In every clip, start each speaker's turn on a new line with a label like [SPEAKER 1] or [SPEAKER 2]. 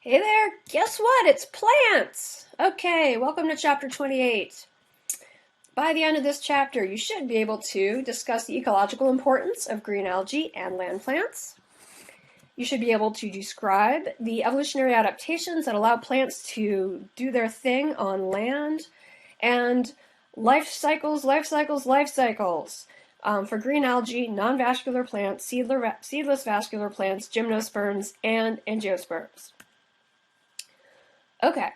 [SPEAKER 1] Hey there, guess what? It's plants! Okay, welcome to chapter 28. By the end of this chapter, you should be able to discuss the ecological importance of green algae and land plants. You should be able to describe the evolutionary adaptations that allow plants to do their thing on land, and life cycles. For green algae, non-vascular plants, seedless vascular plants, gymnosperms, and angiosperms. Okay,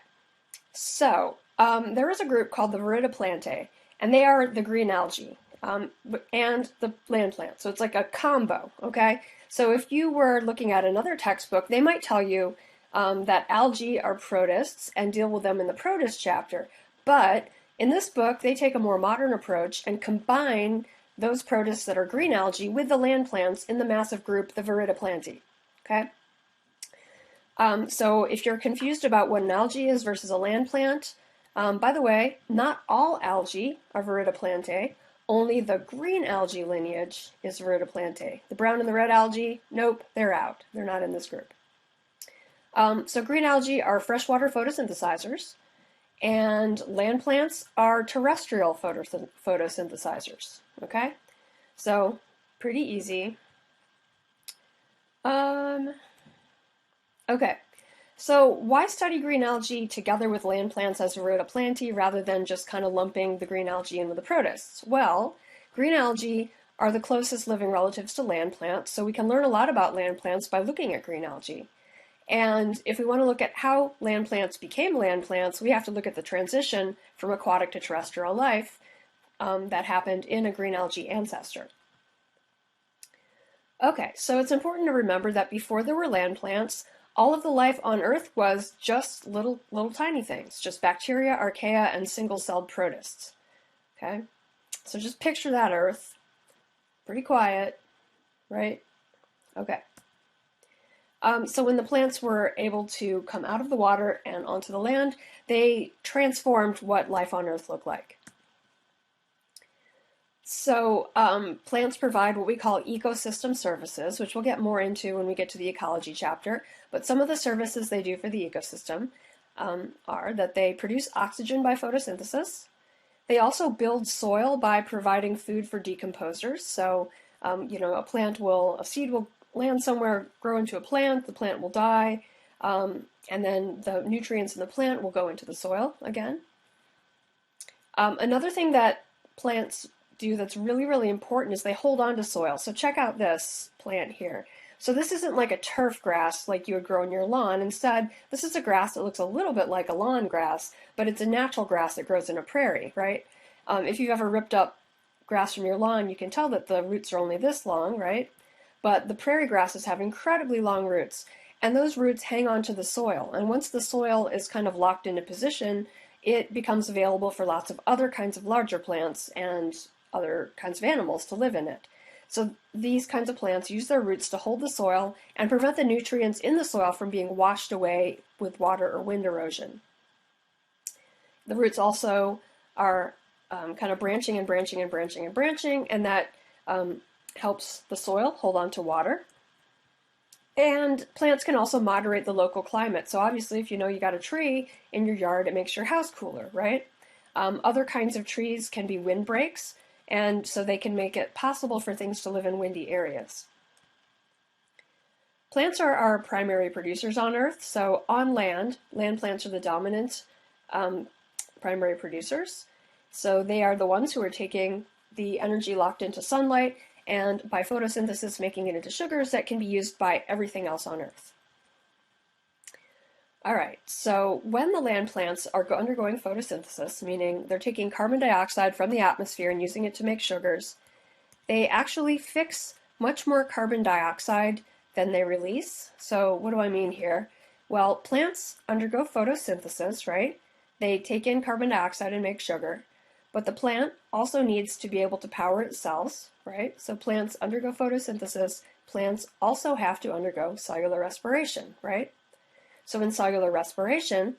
[SPEAKER 1] so there is a group called the Viridiplantae, and they are the green algae and the land plant. So it's like a combo, okay? So if you were looking at another textbook, they might tell you that algae are protists and deal with them in the protist chapter. But in this book, they take a more modern approach and combine those protists that are green algae with the land plants in the massive group, the Viridiplantae, okay? So if you're confused about what an algae is versus a land plant, by the way, not all algae are Viridiplantae. Only the green algae lineage is Viridiplantae. The brown and the red algae, nope, they're out. They're not in this group. So green algae are freshwater photosynthesizers, and land plants are terrestrial photosynthesizers, okay? So pretty easy. Okay, so why study green algae together with land plants as Viridiplantae rather than just kind of lumping the green algae in with the protists? Well, green algae are the closest living relatives to land plants, so we can learn a lot about land plants by looking at green algae. And if we want to look at how land plants became land plants, we have to look at the transition from aquatic to terrestrial life that happened in a green algae ancestor. Okay, so it's important to remember that before there were land plants, all of the life on Earth was just little tiny things, just bacteria, archaea, and single-celled protists. Okay, so just picture that Earth, pretty quiet, right? Okay. So when the plants were able to come out of the water and onto the land, they transformed what life on Earth looked like. So plants provide what we call ecosystem services, which we'll get more into when we get to the ecology chapter. But some of the services they do for the ecosystem are that they produce oxygen by photosynthesis. They also build soil by providing food for decomposers. So, a seed will land somewhere, grow into a plant, the plant will die, and then the nutrients in the plant will go into the soil again. Another thing that plants do that's really important is they hold on to soil. So check out this plant here. So this isn't like a turf grass like you would grow in your lawn. Instead, this is a grass that looks a little bit like a lawn grass, but it's a natural grass that grows in a prairie, right? If you've ever ripped up grass from your lawn, you can tell that the roots are only this long, right? But the prairie grasses have incredibly long roots, and those roots hang onto the soil. And once the soil is kind of locked into position, it becomes available for lots of other kinds of larger plants and other kinds of animals to live in it. So these kinds of plants use their roots to hold the soil and prevent the nutrients in the soil from being washed away with water or wind erosion. The roots also are kind of branching, and that helps the soil hold on to water. And plants can also moderate the local climate. So obviously, if you know you got a tree in your yard, it makes your house cooler, right? Other kinds of trees can be windbreaks, and so they can make it possible for things to live in windy areas. Plants are our primary producers on Earth, so on land plants are the dominant primary producers. So they are the ones who are taking the energy locked into sunlight and by photosynthesis making it into sugars that can be used by everything else on Earth. All right, so when the land plants are undergoing photosynthesis, meaning they're taking carbon dioxide from the atmosphere and using it to make sugars, they actually fix much more carbon dioxide than they release. So what do I mean here? Well, plants undergo photosynthesis, right? They take in carbon dioxide and make sugar, but the plant also needs to be able to power its cells, right? So plants undergo photosynthesis. Plants also have to undergo cellular respiration, right? So in cellular respiration,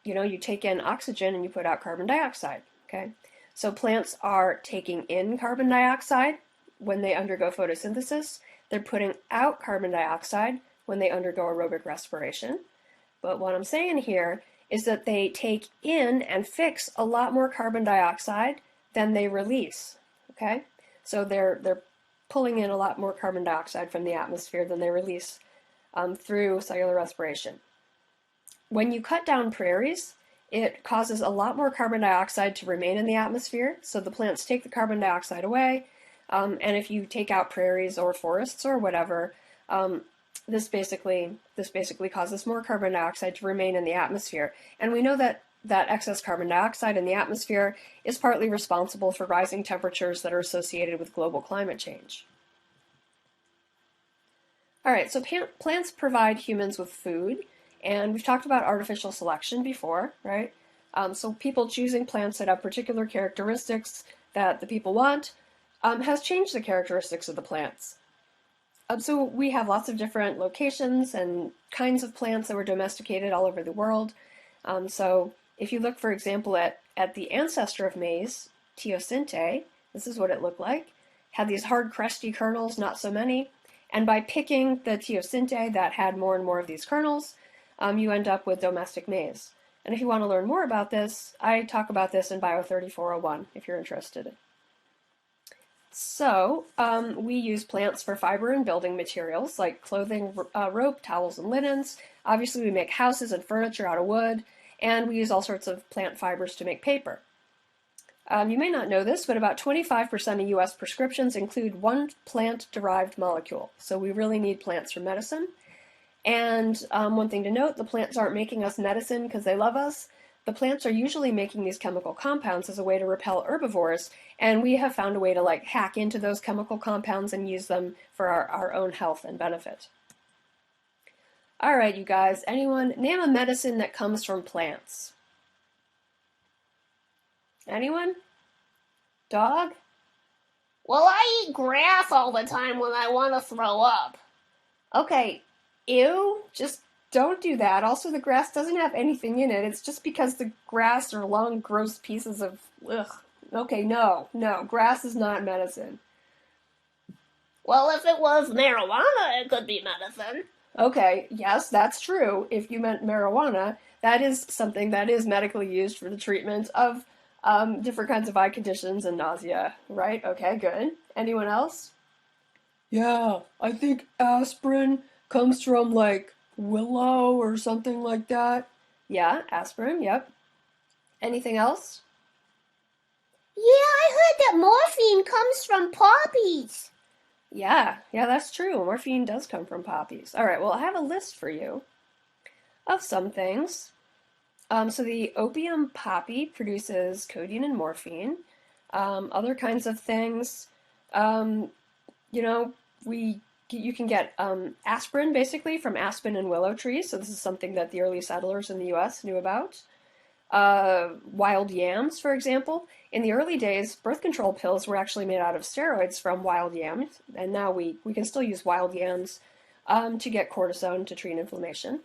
[SPEAKER 1] you take in oxygen and you put out carbon dioxide, okay? So plants are taking in carbon dioxide when they undergo photosynthesis. They're putting out carbon dioxide when they undergo aerobic respiration. But what I'm saying here is that they take in and fix a lot more carbon dioxide than they release, okay? So they're pulling in a lot more carbon dioxide from the atmosphere than they release through cellular respiration. When you cut down prairies, it causes a lot more carbon dioxide to remain in the atmosphere, so the plants take the carbon dioxide away, and if you take out prairies or forests or whatever, this basically causes more carbon dioxide to remain in the atmosphere. And we know that excess carbon dioxide in the atmosphere is partly responsible for rising temperatures that are associated with global climate change. All right, so plants provide humans with food, and we've talked about artificial selection before, right? So people choosing plants that have particular characteristics that the people want has changed the characteristics of the plants. So we have lots of different locations and kinds of plants that were domesticated all over the world. So if you look, for example, at the ancestor of maize, teosinte, this is what it looked like. Had these hard, crusty kernels, not so many. And by picking the teosinte that had more and more of these kernels, you end up with domestic maize. And if you want to learn more about this, I talk about this in Bio 3401, if you're interested. So, we use plants for fiber and building materials, like clothing, rope, towels, and linens. Obviously, we make houses and furniture out of wood, and we use all sorts of plant fibers to make paper. You may not know this, but about 25% of US prescriptions include one plant-derived molecule. So we really need plants for medicine. And one thing to note, the plants aren't making us medicine because they love us. The plants are usually making these chemical compounds as a way to repel herbivores, and we have found a way to hack into those chemical compounds and use them for our own health and benefit. All right, you guys, anyone name a medicine that comes from plants? Anyone? Dog?
[SPEAKER 2] Well, I eat grass all the time when I want to throw up.
[SPEAKER 1] Okay, ew, just don't do that. Also, the grass doesn't have anything in it. It's just because the grass are long, gross pieces of, ugh. Okay, no, grass is not medicine.
[SPEAKER 2] Well, if it was marijuana, it could be medicine.
[SPEAKER 1] Okay, yes, that's true. If you meant marijuana, that is something that is medically used for the treatment of different kinds of eye conditions and nausea, right? Okay, good. Anyone else? Yeah, I think aspirin comes from willow or something like that. Yeah, aspirin, yep. Anything else?
[SPEAKER 2] Yeah, I heard that morphine comes from poppies.
[SPEAKER 1] Yeah, that's true. Morphine does come from poppies. All right, well, I have a list for you of some things. So the opium poppy produces codeine and morphine. Other kinds of things, you can get aspirin basically from aspen and willow trees. So this is something that the early settlers in the U.S. knew about. Wild yams, for example. In the early days, birth control pills were actually made out of steroids from wild yams, and now we can still use wild yams to get cortisone to treat inflammation.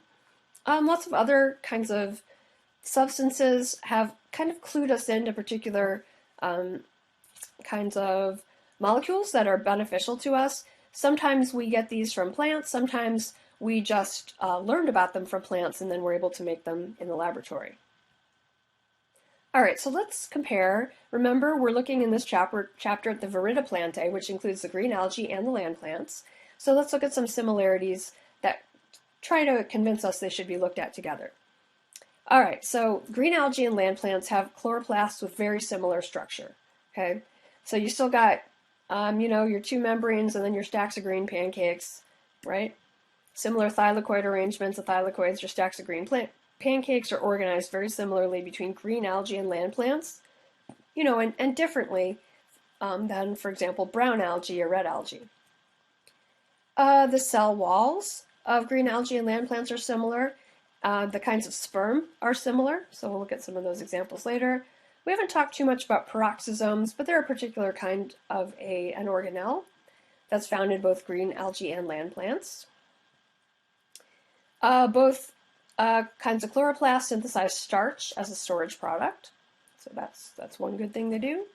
[SPEAKER 1] Lots of other kinds of substances have kind of clued us into particular kinds of molecules that are beneficial to us. Sometimes we get these from plants, sometimes we just learned about them from plants and then we're able to make them in the laboratory. All right, so let's compare. Remember, we're looking in this chapter at the Viridiplantae, which includes the green algae and the land plants. So let's look at some similarities that try to convince us they should be looked at together. All right, so green algae and land plants have chloroplasts with very similar structure, okay? So you still got, your two membranes and then your stacks of green pancakes, right? Similar thylakoid arrangements. The thylakoids are stacks of green pancakes are organized very similarly between green algae and land plants, and differently than, for example, brown algae or red algae. The cell walls of green algae and land plants are similar. The kinds of sperm are similar, so we'll look at some of those examples later. We haven't talked too much about peroxisomes, but they're a particular kind of an organelle that's found in both green algae and land plants. Both kinds of chloroplasts synthesize starch as a storage product, so that's one good thing they do.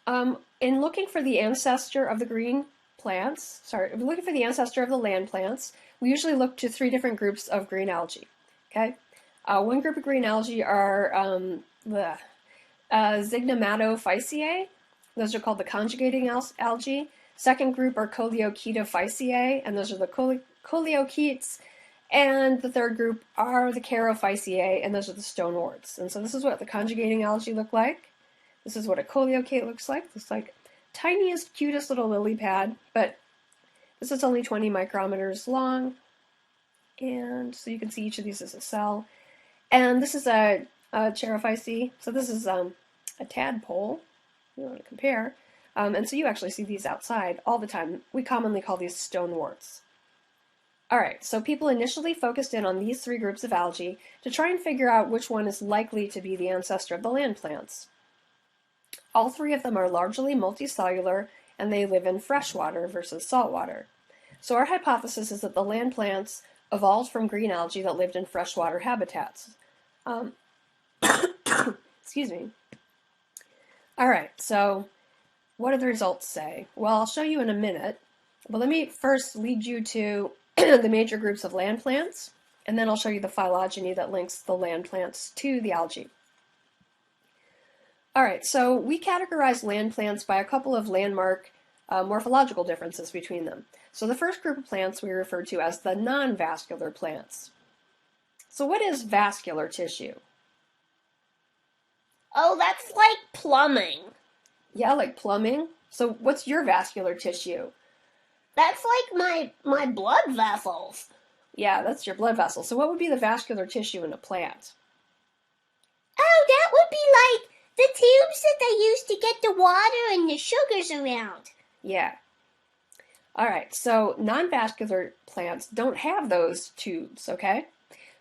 [SPEAKER 1] In looking for the ancestor of the green sorry, if we're looking for the ancestor of the land plants, we usually look to three different groups of green algae. Okay, one group of green algae are Zygomatophyceae. Those are called the conjugating algae. Second group are Coleochaetophyceae, and those are the coleochaetes. And the third group are the Charophyceae, and those are the stoneworts. And so this is what the conjugating algae look like. This is what a coleochaete looks like. It's like tiniest, cutest little lily pad, but this is only 20 micrometers long. And so you can see each of these as a cell. And this is a Charophyceae. So this is a tadpole, if you want to compare. And so you actually see these outside all the time. We commonly call these stoneworts. All right, so people initially focused in on these three groups of algae to try and figure out which one is likely to be the ancestor of the land plants. All three of them are largely multicellular, and they live in freshwater versus saltwater. So our hypothesis is that the land plants evolved from green algae that lived in freshwater habitats. Excuse me. All right, so what do the results say? Well, I'll show you in a minute, but let me first lead you to the major groups of land plants, and then I'll show you the phylogeny that links the land plants to the algae. All right, so we categorize land plants by a couple of landmark morphological differences between them. So the first group of plants we refer to as the non-vascular plants. So what is vascular tissue?
[SPEAKER 2] Oh, that's like plumbing.
[SPEAKER 1] Yeah, like plumbing. So what's your vascular tissue?
[SPEAKER 2] That's like my blood vessels.
[SPEAKER 1] Yeah, that's your blood vessel. So what would be the vascular tissue in a plant?
[SPEAKER 2] Oh, that would be like the tubes that they use to get the water and the sugars around.
[SPEAKER 1] Yeah. All right, so non-vascular plants don't have those tubes, okay?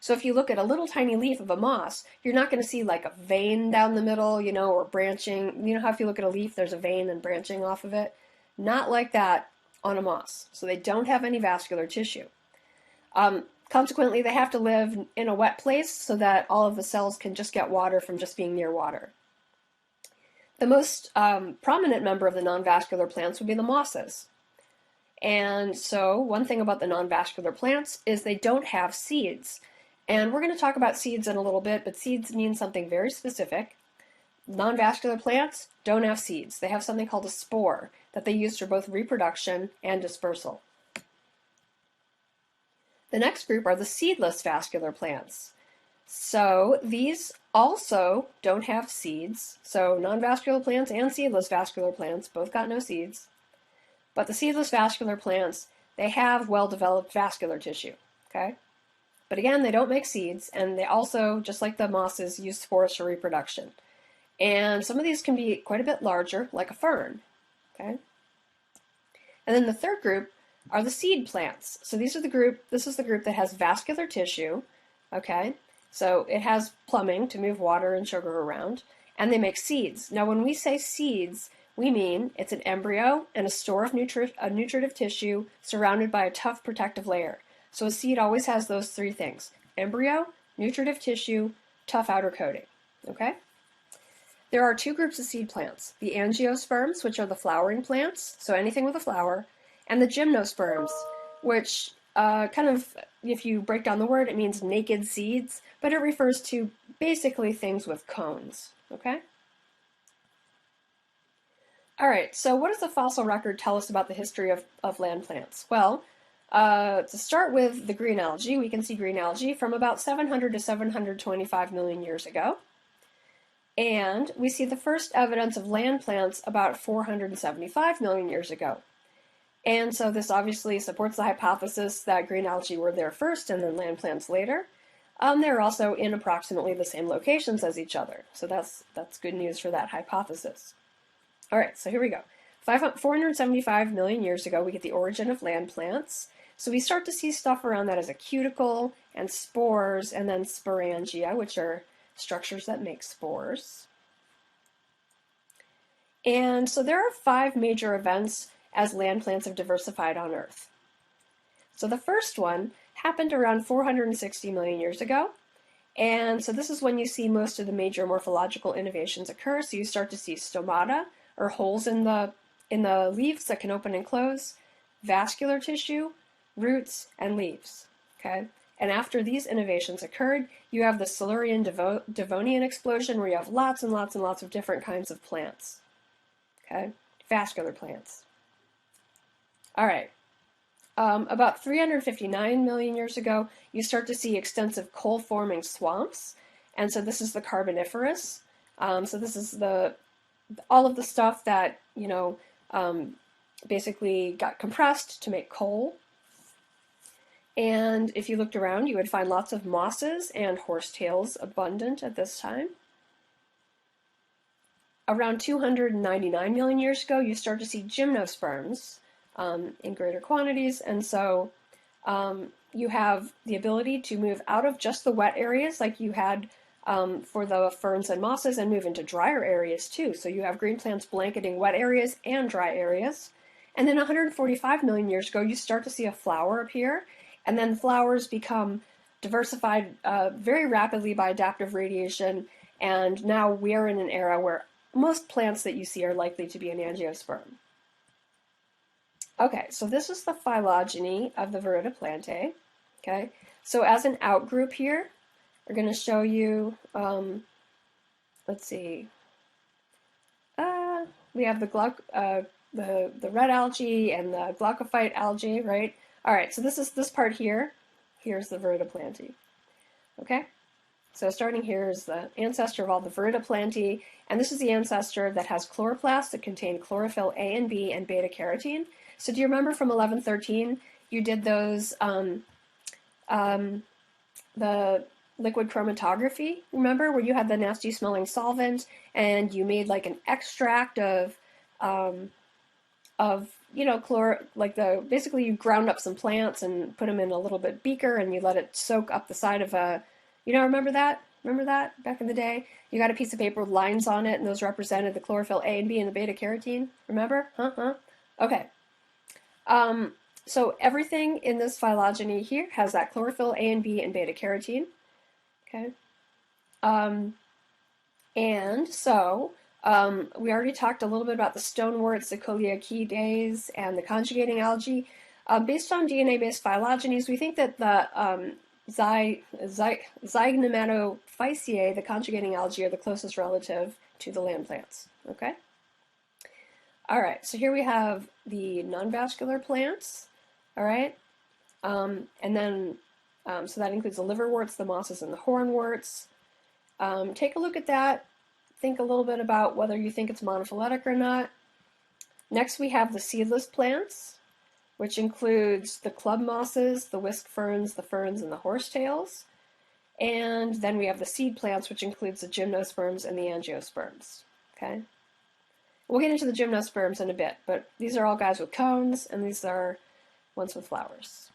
[SPEAKER 1] So if you look at a little tiny leaf of a moss, you're not going to see like a vein down the middle, or branching. You know how if you look at a leaf, there's a vein and branching off of it? Not like that on a moss. So they don't have any vascular tissue. Consequently, they have to live in a wet place so that all of the cells can just get water from just being near water. The most prominent member of the non-vascular plants would be the mosses. And so one thing about the non-vascular plants is they don't have seeds. And we're going to talk about seeds in a little bit, but seeds mean something very specific. Non-vascular plants don't have seeds. They have something called a spore that they use for both reproduction and dispersal. The next group are the seedless vascular plants. So these also don't have seeds. So non-vascular plants and seedless vascular plants both got no seeds. But the seedless vascular plants, they have well-developed vascular tissue, okay? But again, they don't make seeds, and they also, just like the mosses, use spores for reproduction. And some of these can be quite a bit larger, like a fern, okay? And then the third group are the seed plants. So this is the group that has vascular tissue, okay? So it has plumbing to move water and sugar around, and they make seeds. Now when we say seeds, we mean it's an embryo and a store of nutritive tissue surrounded by a tough protective layer. So a seed always has those three things: embryo, nutritive tissue, tough outer coating, okay? There are two groups of seed plants: the angiosperms, which are the flowering plants, so anything with a flower, and the gymnosperms, which if you break down the word, it means naked seeds, but it refers to basically things with cones, okay? All right, so what does the fossil record tell us about the history of land plants? Well, to start with the green algae, we can see green algae from about 700 to 725 million years ago. And we see the first evidence of land plants about 475 million years ago. And so this obviously supports the hypothesis that green algae were there first and then land plants later. They're also in approximately the same locations as each other. So that's good news for that hypothesis. All right, so here we go. 475 million years ago, we get the origin of land plants. So we start to see stuff around that as a cuticle and spores, and then sporangia, which are structures that make spores. And so there are 5 major events as land plants have diversified on Earth. So the first one happened around 460 million years ago. And so this is when you see most of the major morphological innovations occur. So you start to see stomata, or holes in the leaves that can open and close. vascular tissue, roots, and leaves. Okay? And after these innovations occurred, you have the Silurian-Devonian explosion where you have lots and lots and lots of different kinds of plants. Okay? Vascular plants. All right. About 359 million years ago, you start to see extensive coal-forming swamps. And so this is the Carboniferous. So this is all of the stuff that, basically got compressed to make coal. And if you looked around, you would find lots of mosses and horsetails abundant at this time. Around 299 million years ago, you start to see gymnosperms in greater quantities, and so you have the ability to move out of just the wet areas like you had for the ferns and mosses and move into drier areas too. So you have green plants blanketing wet areas and dry areas. And then 145 million years ago, you start to see a flower appear, and then flowers become diversified very rapidly by adaptive radiation, and now we're in an era where most plants that you see are likely to be an angiosperm. Okay, so this is the phylogeny of the Viridiplantae. Okay, so as an outgroup here, we're going to show you, let's see, we have the red algae and the glaucophyte algae, right? All right, so this is this part here. Here's the Viridiplantae. Okay, so starting here is the ancestor of all the Viridiplantae, and this is the ancestor that has chloroplasts that contain chlorophyll A and B and beta carotene. So do you remember from 1113 you did those the liquid chromatography? Remember where you had the nasty smelling solvent and you made like an extract of basically you ground up some plants and put them in a little bit beaker and you let it soak up the side of a, remember that? Remember that back in the day? You got a piece of paper with lines on it and those represented the chlorophyll A and B and the beta carotene. Remember? Okay. So everything in this phylogeny here has that chlorophyll A and B and beta carotene. Okay. And so we already talked a little bit about the stoneworts, the Coleochaetes, and the conjugating algae. Based on DNA-based phylogenies, we think that the Zygotematophysinae, the conjugating algae, are the closest relative to the land plants. Okay. All right, so here we have the non-vascular plants, all right, and then, so that includes the liverworts, the mosses, and the hornworts. Take a look at that, think a little bit about whether you think it's monophyletic or not. Next we have the seedless plants, which includes the club mosses, the whisk ferns, the ferns, and the horsetails. And then we have the seed plants, which includes the gymnosperms and the angiosperms, okay? We'll get into the gymnosperms in a bit, but these are all guys with cones, and these are ones with flowers.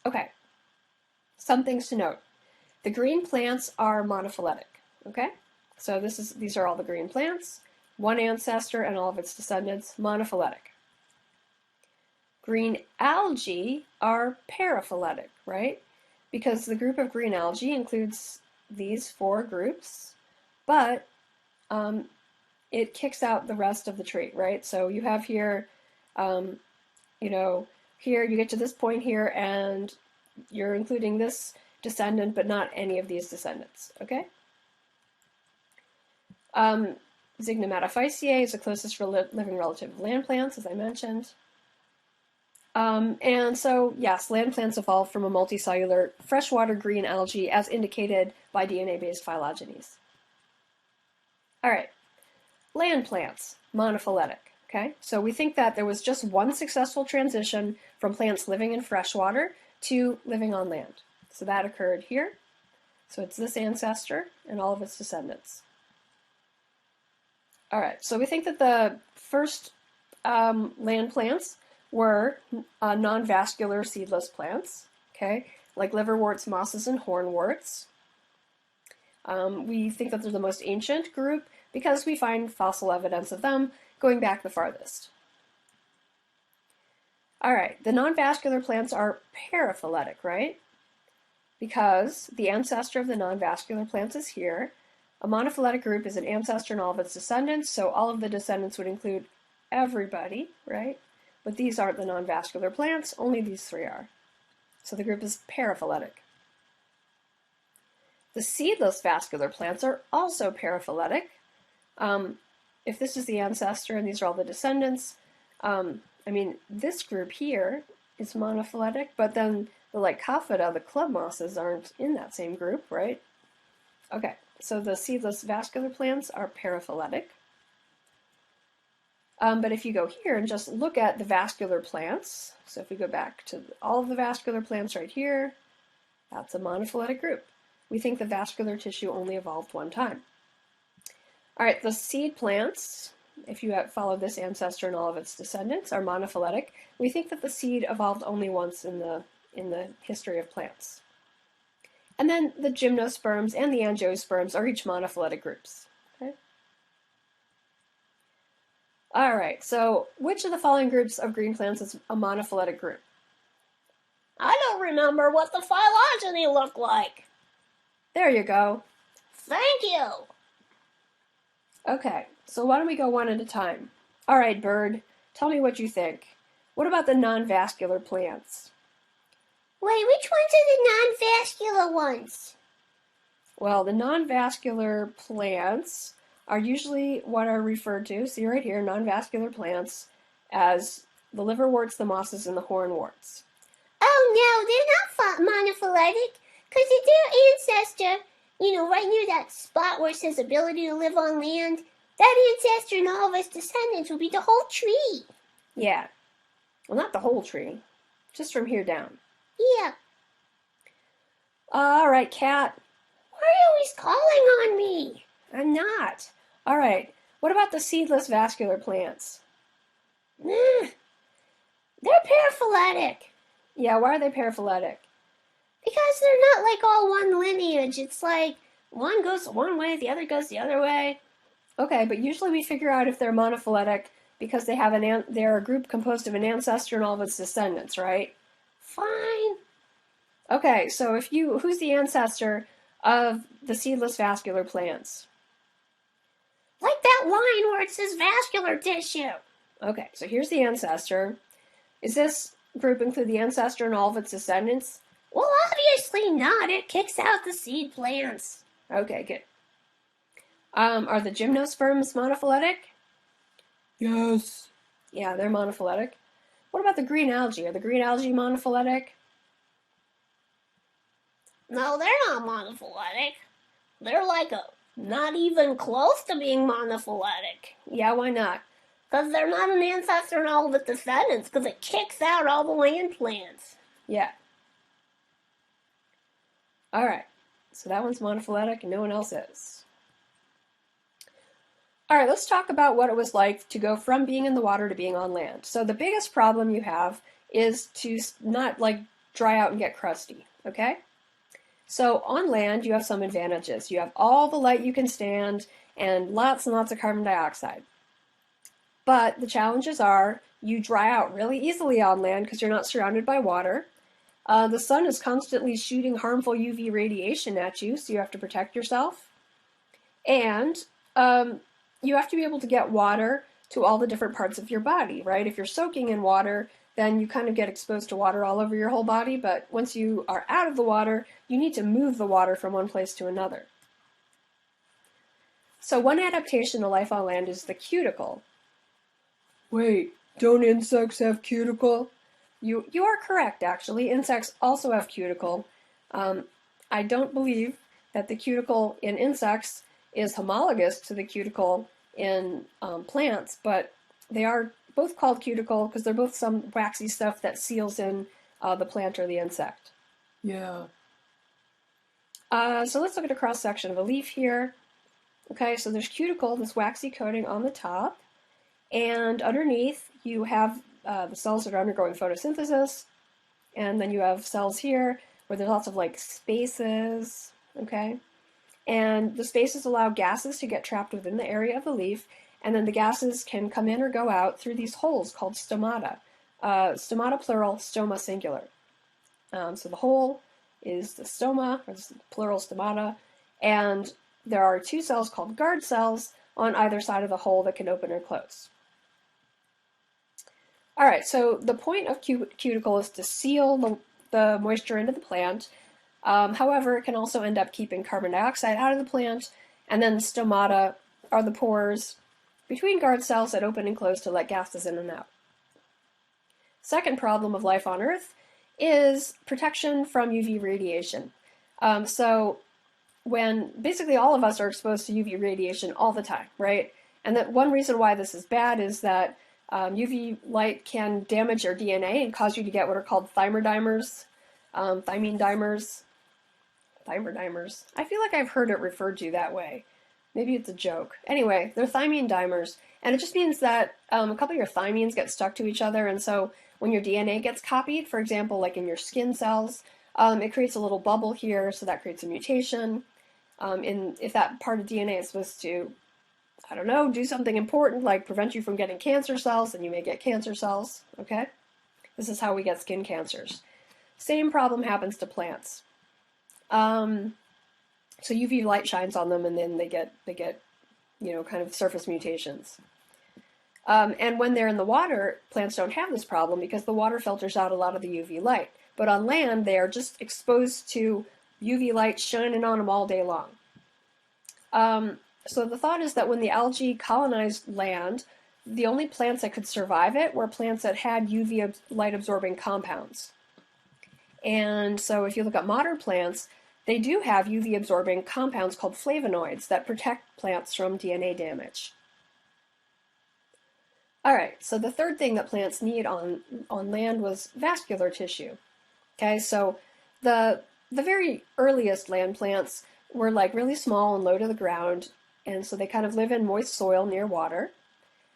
[SPEAKER 1] Okay, some things to note. The green plants are monophyletic, okay? So these are all the green plants, one ancestor and all of its descendants, monophyletic. Green algae are paraphyletic, right? Because the group of green algae includes these four groups, but it kicks out the rest of the tree, right? So you have here, here you get to this point here and you're including this descendant, but not any of these descendants, okay? Zygotematophysinae is the closest living relative of land plants, as I mentioned. And so, yes, land plants evolved from a multicellular freshwater green algae as indicated by DNA-based phylogenies. All right. Land plants, monophyletic, okay? So we think that there was just one successful transition from plants living in freshwater to living on land. So that occurred here. So it's this ancestor and all of its descendants. All right, so we think that the first land plants were non-vascular seedless plants, okay? Like liverworts, mosses, and hornworts. We think that they're the most ancient group because we find fossil evidence of them going back the farthest. All right, the non-vascular plants are paraphyletic, right? Because the ancestor of the non-vascular plants is here. A monophyletic group is an ancestor and all of its descendants, so all of the descendants would include everybody, right? but these aren't the non-vascular plants, only these three are. So the group is paraphyletic. The seedless vascular plants are also paraphyletic. If this is the ancestor and these are all the descendants, this group here is monophyletic, but then the Lycophyta, the club mosses, aren't in that same group, right? Okay, so the seedless vascular plants are paraphyletic. But if you go here and just look at the vascular plants, so if we go back to all of the vascular plants right here, that's a monophyletic group. We think the vascular tissue only evolved one time. All right, the seed plants, if you follow this ancestor and all of its descendants, are monophyletic. We think that the seed evolved only once in the history of plants. And then the gymnosperms and the angiosperms are each monophyletic groups. Okay? All right, so which of the following groups of green plants is a monophyletic group?
[SPEAKER 2] I don't remember what the phylogeny looked like.
[SPEAKER 1] There you go.
[SPEAKER 2] Thank you.
[SPEAKER 1] Okay, so why don't we go one at a time? All right, Bird, tell me what you think. What about the non-vascular plants?
[SPEAKER 2] Wait, which ones are the non-vascular ones?
[SPEAKER 1] Well, the non-vascular plants are usually what are referred to, see right here, non-vascular plants, as the liverworts, the mosses, and the hornworts.
[SPEAKER 2] Oh no, they're not monophyletic, because it's their ancestor, right near that spot where it says ability to live on land, that ancestor and all of its descendants will be the whole tree.
[SPEAKER 1] Yeah. Well, not the whole tree, just from here down.
[SPEAKER 2] Yeah.
[SPEAKER 1] All right, Cat.
[SPEAKER 2] Why are you always calling on me?
[SPEAKER 1] I'm not. All right, what about the seedless vascular plants?
[SPEAKER 2] They're paraphyletic.
[SPEAKER 1] Yeah, why are they paraphyletic?
[SPEAKER 2] Because they're not like all one lineage. It's like one goes one way, the other goes the other way.
[SPEAKER 1] Okay, but usually we figure out if they're monophyletic because they're a group composed of an ancestor and all of its descendants, right?
[SPEAKER 2] Fine.
[SPEAKER 1] Okay, so who's the ancestor of the seedless vascular plants?
[SPEAKER 2] Like that line where it says vascular tissue.
[SPEAKER 1] Okay, so here's the ancestor. Is this group include the ancestor and all of its descendants?
[SPEAKER 2] Well, obviously not. It kicks out the seed plants.
[SPEAKER 1] Okay, good. Are the gymnosperms monophyletic?
[SPEAKER 3] Yes.
[SPEAKER 1] Yeah, they're monophyletic. What about the green algae? Are the green algae monophyletic?
[SPEAKER 2] No, they're not monophyletic. They're not even close to being monophyletic.
[SPEAKER 1] Yeah, why not?
[SPEAKER 2] Because they're not an ancestor and all of its descendants, because it kicks out all the land plants.
[SPEAKER 1] Yeah. All right, so that one's monophyletic and no one else is. All right, let's talk about what it was like to go from being in the water to being on land. So the biggest problem you have is to not dry out and get crusty, okay? So on land, you have some advantages. You have all the light you can stand and lots of carbon dioxide. But the challenges are you dry out really easily on land because you're not surrounded by water. The sun is constantly shooting harmful UV radiation at you, so you have to protect yourself. And you have to be able to get water to all the different parts of your body, right? If you're soaking in water, then you kind of get exposed to water all over your whole body, but once you are out of the water, you need to move the water from one place to another. So one adaptation to life on land is the cuticle.
[SPEAKER 3] Wait, don't insects have cuticle?
[SPEAKER 1] You are correct, actually. Insects also have cuticle. I don't believe that the cuticle in insects is homologous to the cuticle in plants, but they are both called cuticle because they're both some waxy stuff that seals in the plant or the insect.
[SPEAKER 3] Yeah.
[SPEAKER 1] So let's look at a cross-section of a leaf here. Okay, so there's cuticle, this waxy coating on the top, and underneath you have the cells that are undergoing photosynthesis, and then you have cells here where there's lots of spaces, okay? And the spaces allow gases to get trapped within the area of the leaf, and then the gases can come in or go out through these holes called stomata. Stomata plural, stoma singular. So the hole is the stoma, or the plural stomata, and there are two cells called guard cells on either side of the hole that can open or close. All right, so the point of cuticle is to seal the moisture into the plant. However, it can also end up keeping carbon dioxide out of the plant, and then stomata are the pores between guard cells that open and close to let gases in and out. Second problem of life on Earth is protection from UV radiation. So when basically all of us are exposed to UV radiation all the time, right? And that one reason why this is bad is that UV light can damage your DNA and cause you to get what are called thymidimers, thymine dimers, thymidimers. I feel like I've heard it referred to that way. Maybe it's a joke. Anyway, they're thymine dimers, and it just means that a couple of your thymines get stuck to each other, and so when your DNA gets copied, for example, like in your skin cells, it creates a little bubble here, so that creates a mutation. If that part of DNA is supposed to, I don't know, do something important like prevent you from getting cancer cells, then you may get cancer cells, okay? This is how we get skin cancers. Same problem happens to plants. So UV light shines on them, and then they get kind of surface mutations. And when they're in the water, plants don't have this problem because the water filters out a lot of the UV light. But on land, they are just exposed to UV light shining on them all day long. So the thought is that when the algae colonized land, the only plants that could survive it were plants that had UV light absorbing compounds. And so if you look at modern plants, they do have UV absorbing compounds called flavonoids that protect plants from DNA damage. All right, so the third thing that plants need on land was vascular tissue. Okay, so the very earliest land plants were like really small and low to the ground, and so they kind of live in moist soil near water.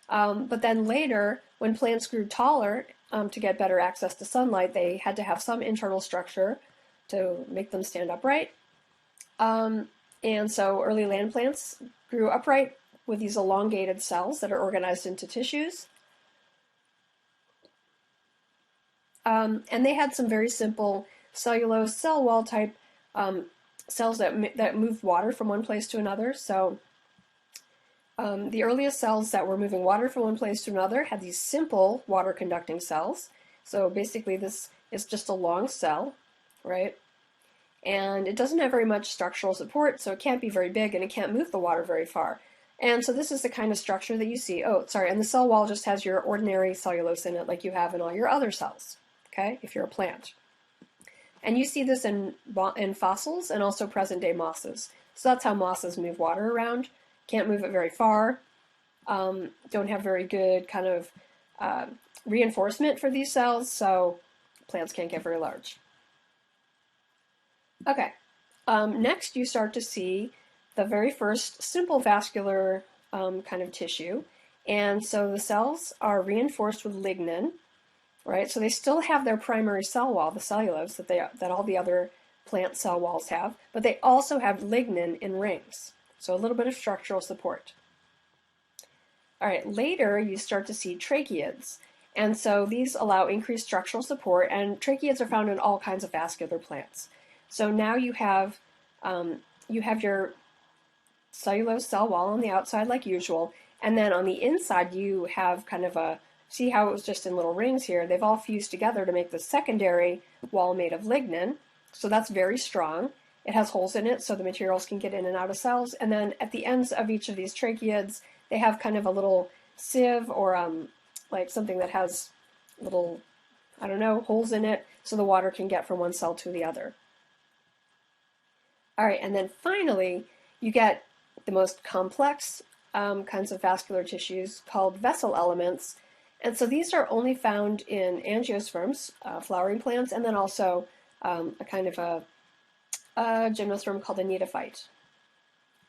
[SPEAKER 1] But then later, when plants grew taller, to get better access to sunlight, they had to have some internal structure to make them stand upright. And so early land plants grew upright with these elongated cells that are organized into tissues. And they had some very simple cellulose cell wall type cells that moved water from one place to another. So the earliest cells that were moving water from one place to another had these simple water conducting cells. So basically this is just a long cell, right? And it doesn't have very much structural support, so it can't be very big and it can't move the water very far. And so this is the kind of structure that you see. Oh, sorry, and the cell wall just has your ordinary cellulose in it like you have in all your other cells, okay, if you're a plant. And you see this in fossils and also present-day mosses. So that's how mosses move water around. Can't move it very far. Don't have very good kind of reinforcement for these cells, so plants can't get very large. Okay, next you start to see the very first simple vascular kind of tissue. And so the cells are reinforced with lignin, right? So they still have their primary cell wall, the cellulose that all the other plant cell walls have, but they also have lignin in rings. So a little bit of structural support. All right, later you start to see tracheids. And so these allow increased structural support, and tracheids are found in all kinds of vascular plants. So now you have your cellulose cell wall on the outside like usual, and then on the inside you have kind of a, see how it was just in little rings here? They've all fused together to make the secondary wall made of lignin, so that's very strong. It has holes in it so the materials can get in and out of cells, and then at the ends of each of these tracheids they have kind of a little sieve or like something that has little, I don't know, holes in it so the water can get from one cell to the other. All right, and then finally, you get the most complex kinds of vascular tissues called vessel elements. And so these are only found in angiosperms, flowering plants, and then also a kind of a gymnosperm called a neophyte.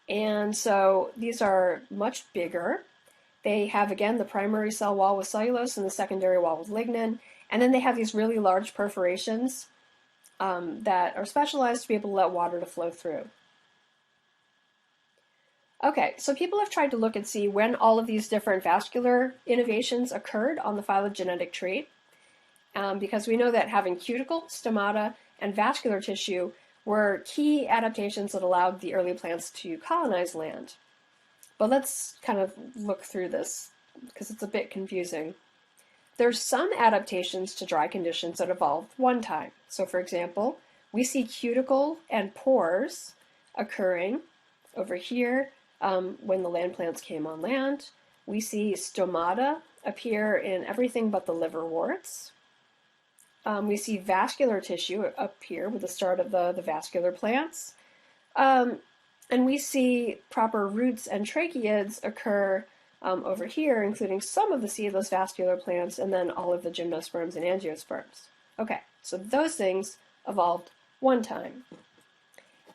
[SPEAKER 1] And so these are much bigger. They have, again, the primary cell wall with cellulose and the secondary wall with lignin. And then they have these really large perforations that are specialized to be able to let water to flow through. Okay, so people have tried to look and see when all of these different vascular innovations occurred on the phylogenetic tree, because we know that having cuticle, stomata, and vascular tissue were key adaptations that allowed the early plants to colonize land. But let's kind of look through this, because it's a bit confusing. there's some adaptations to dry conditions that evolved one time. So for example, we see cuticle and pores occurring over here when the land plants came on land. We see stomata appear in everything but the liverworts. We see vascular tissue appear with the start of the vascular plants. And we see proper roots and tracheids occur over here, including some of the seedless vascular plants and then all of the gymnosperms and angiosperms. Okay, so those things evolved one time.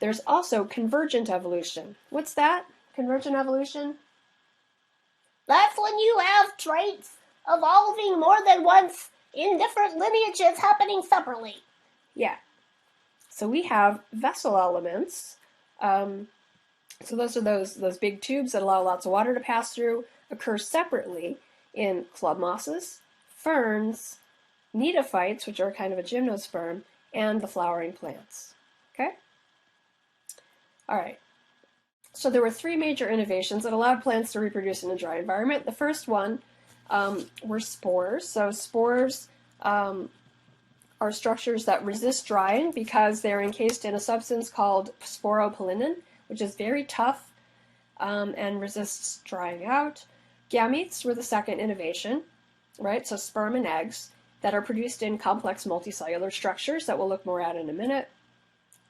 [SPEAKER 1] There's also convergent evolution. What's that? Convergent evolution?
[SPEAKER 2] That's when you have traits evolving more than once in different lineages happening separately.
[SPEAKER 1] Yeah. So we have vessel elements. So those are those big tubes that allow lots of water to pass through, occur separately in club mosses, ferns, Gnetophytes, which are kind of a gymnosperm, and the flowering plants. Okay? All right. So there were three major innovations that allowed plants to reproduce in a dry environment. The first one were spores. So spores are structures that resist drying because they're encased in a substance called Sporophyte-dominant, which is very tough and resists drying out. Gametes were the second innovation, right? So sperm and eggs that are produced in complex multicellular structures that we'll look more at in a minute.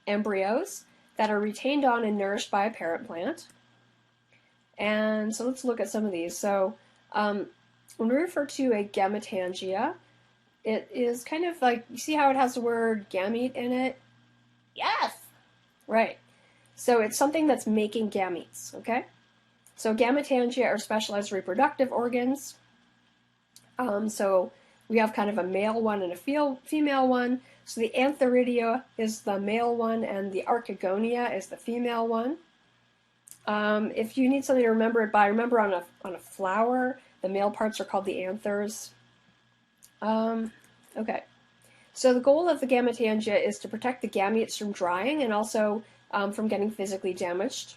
[SPEAKER 1] Embryos that are retained on and nourished by a parent plant. And so let's look at some of these. So when we refer to a gametangia, it is kind of like, you see how it has the word gamete in it?
[SPEAKER 2] Yes.
[SPEAKER 1] Right. So it's something that's making gametes, okay? So gametangia are specialized reproductive organs. So we have kind of a male one and a female one. So the antheridia is the male one and the archegonia is the female one. If you need something to remember it by, remember on a flower, the male parts are called the anthers. Okay. So the goal of the gametangia is to protect the gametes from drying and also from getting physically damaged.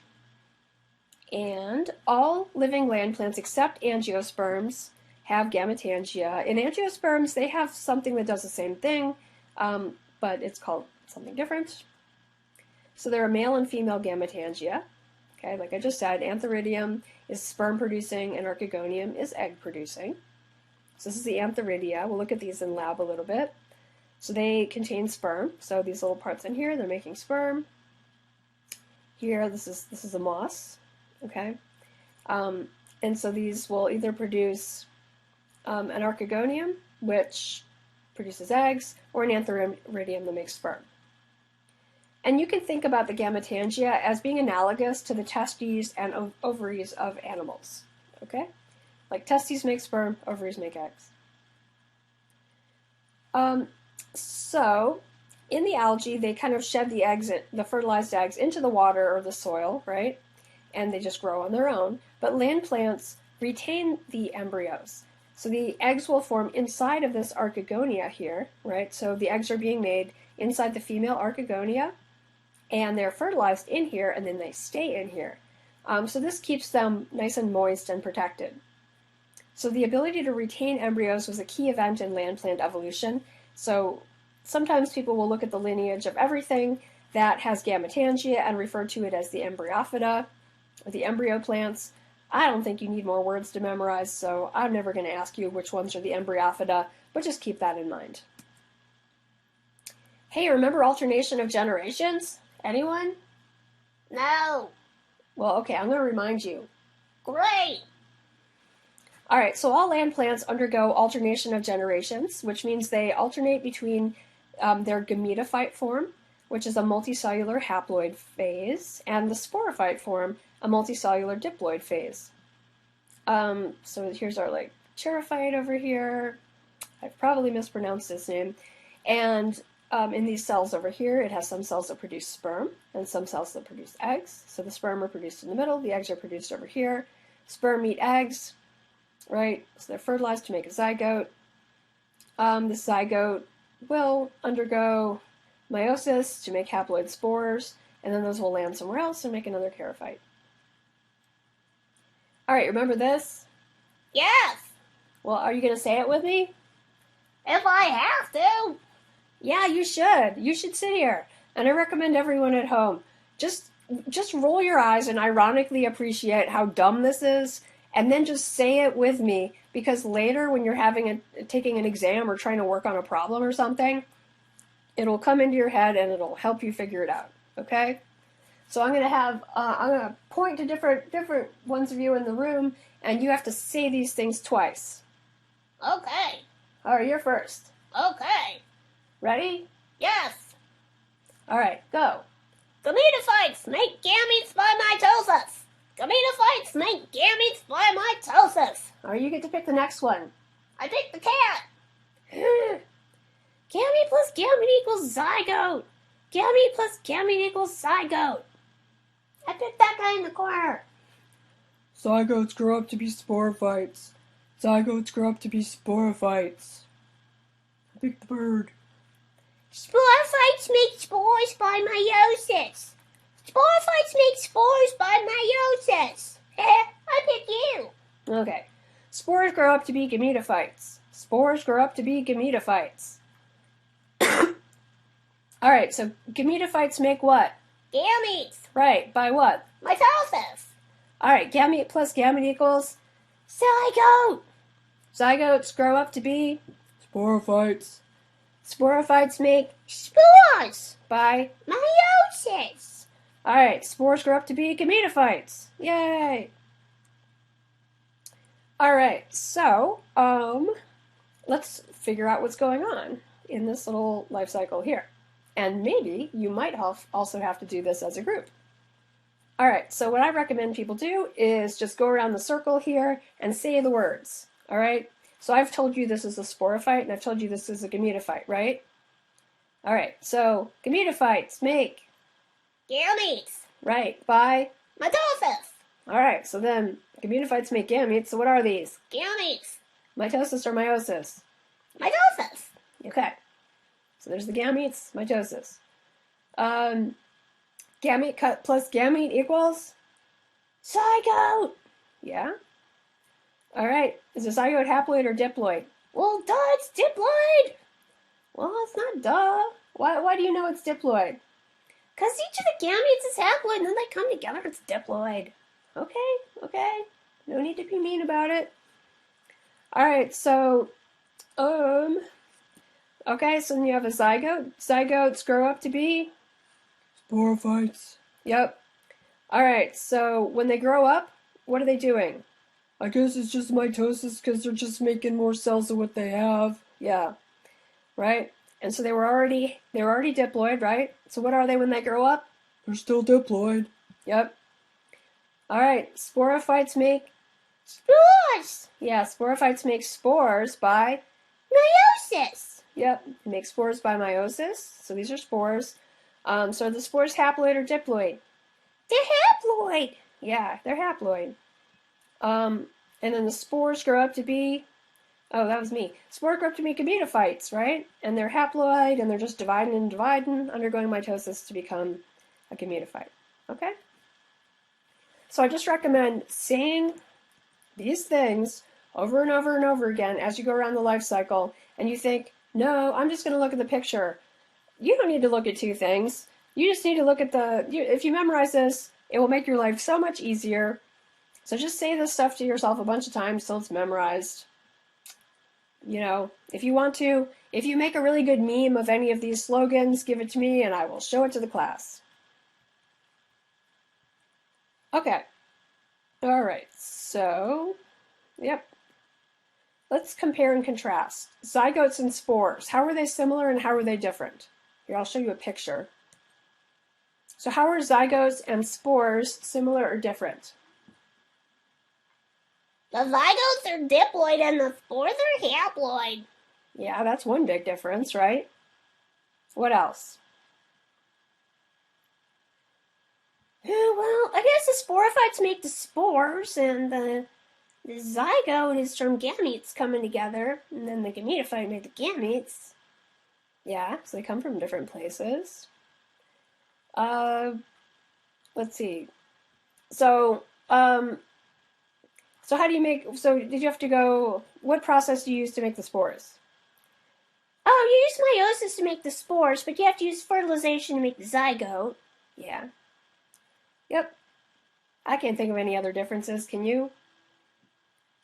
[SPEAKER 1] And all living land plants except angiosperms have gametangia. In angiosperms, they have something that does the same thing, but it's called something different. So there are male and female gametangia. Okay, like I just said, antheridium is sperm producing and archegonium is egg producing. So this is the antheridia. We'll look at these in lab a little bit. So they contain sperm. So these little parts in here, they're making sperm. Here, this is a moss. Okay, and so these will either produce an archegonium, which produces eggs, or an antheridium that makes sperm. And you can think about the gametangia as being analogous to the testes and ovaries of animals. Okay, like testes make sperm, ovaries make eggs. So in the algae, they kind of shed the eggs, the fertilized eggs, into the water or the soil, right? And they just grow on their own. But land plants retain the embryos. So the eggs will form inside of this archegonia here, right? So the eggs are being made inside the female archegonia, and they're fertilized in here, and then they stay in here. So this keeps them nice and moist and protected. So the ability to retain embryos was a key event in land plant evolution. So sometimes people will look at the lineage of everything that has gametangia and refer to it as the embryophyta, or the embryo plants. I don't think you need more words to memorize, so I'm never going to ask you which ones are the embryophyta, but just keep that in mind. Hey, remember alternation of generations? Anyone?
[SPEAKER 2] No.
[SPEAKER 1] Well, okay, I'm going to remind you.
[SPEAKER 2] Great.
[SPEAKER 1] All right, so all land plants undergo alternation of generations, which means they alternate between their gametophyte form, which is a multicellular haploid phase, and the sporophyte form, a multicellular diploid phase. So here's our charophyte over here. I've probably mispronounced this name. And in these cells over here, it has some cells that produce sperm and some cells that produce eggs. So the sperm are produced in the middle, the eggs are produced over here. Sperm meet eggs, right? So they're fertilized to make a zygote. The zygote will undergo meiosis to make haploid spores, and then those will land somewhere else and make another charophyte. All right, remember this?
[SPEAKER 2] Yes.
[SPEAKER 1] Well, are you going to say it with me?
[SPEAKER 2] If I have to.
[SPEAKER 1] Yeah, you should. You should sit here. And I recommend everyone at home just roll your eyes and ironically appreciate how dumb this is, and then just say it with me, because later when you're taking an exam or trying to work on a problem or something, it'll come into your head and it'll help you figure it out. Okay? So I'm gonna point to different ones of you in the room, and you have to say these things twice.
[SPEAKER 2] Okay.
[SPEAKER 1] All right, you're first.
[SPEAKER 2] Okay.
[SPEAKER 1] Ready?
[SPEAKER 2] Yes.
[SPEAKER 1] All right, go.
[SPEAKER 2] Gametophytes make gametes by mitosis. Gametophytes make gametes by mitosis.
[SPEAKER 1] All right, you get to pick the next one.
[SPEAKER 2] I picked the cat. Gamete plus gamete equals zygote. Gamete plus gamete equals zygote. I picked that guy in the corner.
[SPEAKER 3] Zygotes grow up to be sporophytes. Zygotes grow up to be sporophytes. I picked the bird.
[SPEAKER 2] Sporophytes make spores by meiosis. Sporophytes make spores by meiosis. I picked you.
[SPEAKER 1] Okay. Spores grow up to be gametophytes. Spores grow up to be gametophytes. All right, so gametophytes make what?
[SPEAKER 2] Gametes.
[SPEAKER 1] Right, by what?
[SPEAKER 2] Mitosis.
[SPEAKER 1] All right, gamete plus gamete equals
[SPEAKER 2] Zygote.
[SPEAKER 1] zygotes grow up to be
[SPEAKER 3] Sporophytes.
[SPEAKER 1] sporophytes make
[SPEAKER 2] Spores.
[SPEAKER 1] by.
[SPEAKER 2] Meiosis.
[SPEAKER 1] All right, spores grow up to be gametophytes. Yay! All right, so let's figure out what's going on in this little life cycle here. And maybe you might also have to do this as a group. All right, so what I recommend people do is just go around the circle here and say the words. All right, so I've told you this is a sporophyte, and I've told you this is a gametophyte, right? All right, so gametophytes make.
[SPEAKER 2] Gametes.
[SPEAKER 1] Right, by.
[SPEAKER 2] Mitosis.
[SPEAKER 1] All right, so then gametophytes make gametes, so what are these?
[SPEAKER 2] Gametes.
[SPEAKER 1] Mitosis or meiosis?
[SPEAKER 2] Mitosis.
[SPEAKER 1] Okay, so there's the gametes, mitosis. Gamete cut plus gamete equals?
[SPEAKER 2] Zygote.
[SPEAKER 1] Yeah? All right, is a zygote haploid or diploid?
[SPEAKER 2] Well, duh, it's diploid.
[SPEAKER 1] Well, it's not duh. Why do you know it's diploid?
[SPEAKER 2] Because each of the gametes is haploid, and then they come together, it's diploid.
[SPEAKER 1] Okay. No need to be mean about it. All right, so, okay, so then you have a zygote. Zygotes grow up to be?
[SPEAKER 3] Sporophytes.
[SPEAKER 1] Yep. All right, so when they grow up, what are they doing?
[SPEAKER 3] I guess it's just mitosis because they're just making more cells of what they have.
[SPEAKER 1] Yeah, right? And so they were already diploid, right? So what are they when they grow up?
[SPEAKER 3] They're still diploid.
[SPEAKER 1] Yep. All right, sporophytes make.
[SPEAKER 2] Spores.
[SPEAKER 1] Yeah, sporophytes make spores by.
[SPEAKER 2] Meiosis.
[SPEAKER 1] Yep, they make spores by meiosis. So these are spores. So are the spores haploid or diploid?
[SPEAKER 2] They're haploid.
[SPEAKER 1] Yeah, they're haploid. And then the spores grow up to be. Oh, that was me. Spores grow up to be gametophytes, right? And they're haploid, and they're just dividing and dividing, undergoing mitosis to become a gametophyte. Okay? So I just recommend saying these things over and over and over again as you go around the life cycle, and you think, no, I'm just going to look at the picture. You don't need to look at two things. You just need to look at if you memorize this, it will make your life so much easier. So just say this stuff to yourself a bunch of times till it's memorized. You know, if you want to, if you make a really good meme of any of these slogans, give it to me and I will show it to the class. Okay. All right. So, yep. Let's compare and contrast. Zygotes and spores. How are they similar and how are they different? Here, I'll show you a picture. So how are zygotes and spores similar or different?
[SPEAKER 2] The zygotes are diploid and the spores are haploid.
[SPEAKER 1] Yeah, that's one big difference, right? What else?
[SPEAKER 2] Well, I guess the sporophytes make the spores, and the zygote is from gametes coming together, and then the gametophyte made the gametes.
[SPEAKER 1] Yeah, so they come from different places. Let's see. So how do you make, so did you have to go, what process do you use to make the spores?
[SPEAKER 2] Oh, you use meiosis to make the spores, but you have to use fertilization to make the zygote.
[SPEAKER 1] Yeah. Yep. I can't think of any other differences. Can you?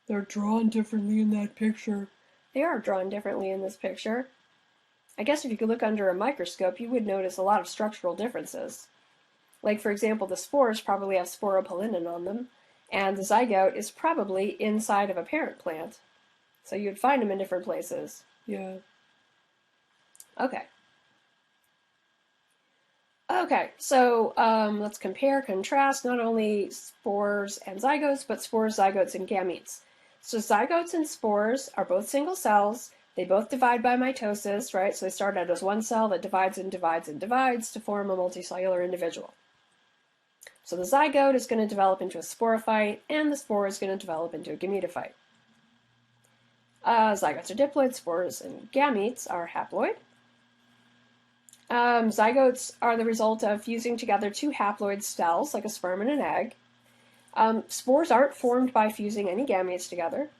[SPEAKER 3] They're drawn differently in that picture.
[SPEAKER 1] They are drawn differently in this picture. I guess if you could look under a microscope, you would notice a lot of structural differences. Like, for example, the spores probably have Sporophyte-dominant on them, and the zygote is probably inside of a parent plant. So you'd find them in different places.
[SPEAKER 3] Yeah.
[SPEAKER 1] Okay. Okay, so let's compare, contrast not only spores and zygotes, but spores, zygotes, and gametes. So zygotes and spores are both single cells. They both divide by mitosis, right? So they start out as one cell that divides and divides and divides to form a multicellular individual. So the zygote is going to develop into a sporophyte, and the spore is going to develop into a gametophyte. Zygotes are diploid, spores and gametes are haploid. Zygotes are the result of fusing together two haploid cells, like a sperm and an egg. Spores aren't formed by fusing any gametes together.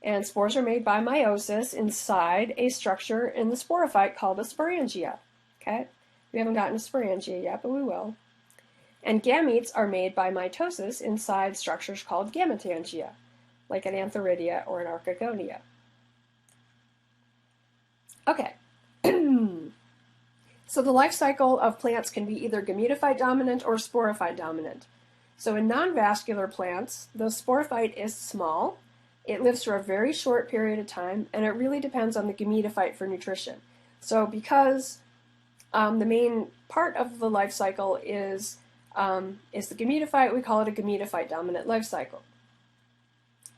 [SPEAKER 1] And spores are made by meiosis inside a structure in the sporophyte called a sporangia. Okay? We haven't gotten to sporangia yet, but we will. And gametes are made by mitosis inside structures called gametangia, like an antheridia or an archegonia. Okay. So the life cycle of plants can be either gametophyte-dominant or sporophyte-dominant. So in non-vascular plants, the sporophyte is small. It lives for a very short period of time, and it really depends on the gametophyte for nutrition. So because the main part of the life cycle is the gametophyte, we call it a gametophyte-dominant life cycle.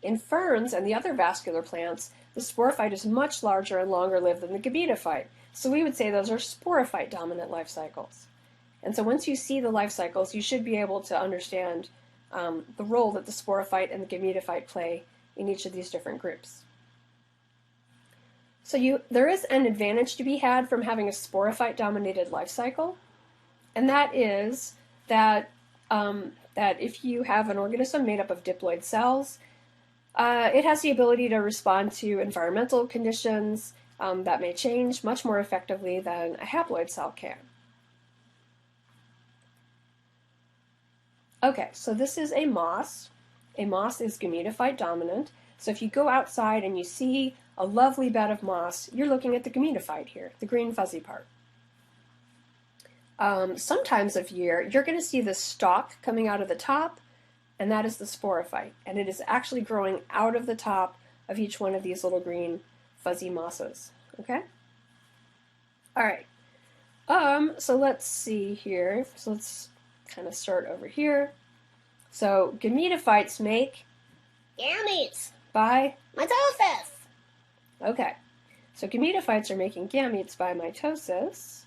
[SPEAKER 1] In ferns and the other vascular plants, the sporophyte is much larger and longer lived than the gametophyte. So we would say those are sporophyte-dominant life cycles. And so once you see the life cycles, you should be able to understand the role that the sporophyte and the gametophyte play in each of these different groups. So there is an advantage to be had from having a sporophyte-dominated life cycle, and that is that if you have an organism made up of diploid cells, it has the ability to respond to environmental conditions that may change much more effectively than a haploid cell can. Okay, so this is a moss. A moss is gametophyte-dominant. So if you go outside and you see a lovely bed of moss, you're looking at the gametophyte here, the green fuzzy part. Sometimes of year, you're going to see the stalk coming out of the top, and that is the sporophyte. And it is actually growing out of the top of each one of these little green fuzzy mosses. Okay? All right. So let's see here. So let's kind of start over here. So gametophytes make
[SPEAKER 2] Gametes.
[SPEAKER 1] by
[SPEAKER 2] Mitosis.
[SPEAKER 1] Okay. So gametophytes are making gametes by mitosis.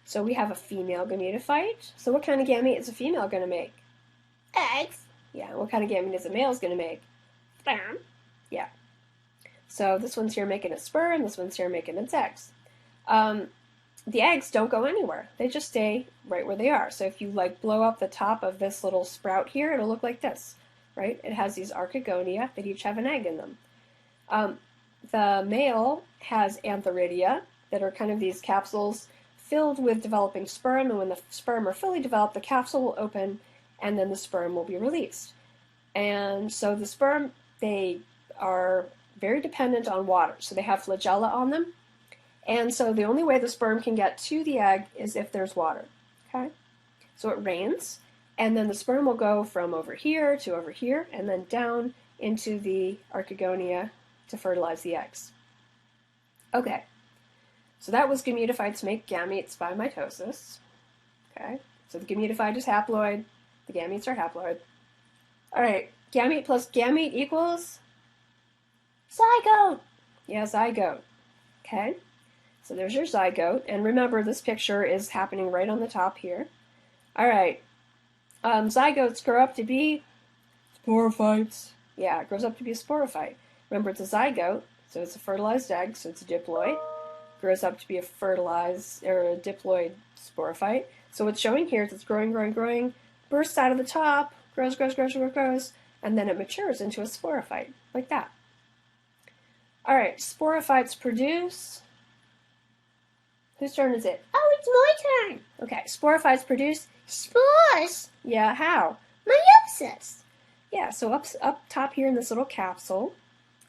[SPEAKER 1] So we have a female gametophyte. So what kind of gamete is a female going to make?
[SPEAKER 2] Eggs.
[SPEAKER 1] Yeah. What kind of gamete is a male going to make?
[SPEAKER 2] Sperm.
[SPEAKER 1] Yeah. So this one's here making its sperm, this one's here making its eggs. The eggs don't go anywhere. They just stay right where they are. So if you blow up the top of this little sprout here, it'll look like this, right? It has these archegonia that each have an egg in them. The male has antheridia that are kind of these capsules filled with developing sperm, and when the sperm are fully developed, the capsule will open and then the sperm will be released. And so the sperm, they are very dependent on water. So they have flagella on them. And so the only way the sperm can get to the egg is if there's water. Okay? So it rains, and then the sperm will go from over here to over here, and then down into the archegonia to fertilize the eggs. Okay. So that was gametophytes make gametes by mitosis. Okay? So the gametophyte is haploid, the gametes are haploid. All right, gamete plus gamete equals?
[SPEAKER 2] Zygote.
[SPEAKER 1] Yeah, zygote. Okay? So there's your zygote, and remember this picture is happening right on the top here. All right, zygotes grow up to be?
[SPEAKER 3] Sporophytes.
[SPEAKER 1] Yeah, it grows up to be a sporophyte. Remember, it's a zygote, so it's a fertilized egg, so it's a diploid. Grows up to be a fertilized, or a diploid sporophyte. So what's showing here is it's growing, growing, growing, bursts out of the top, grows, grows, grows, grows, grows, and then it matures into a sporophyte, like that. All right, sporophytes produce? Whose turn is it?
[SPEAKER 2] Oh, it's my turn.
[SPEAKER 1] Okay, sporophytes produce,
[SPEAKER 2] Spores.
[SPEAKER 1] yeah, how?
[SPEAKER 2] Meiosis.
[SPEAKER 1] Yeah, so up top here in this little capsule,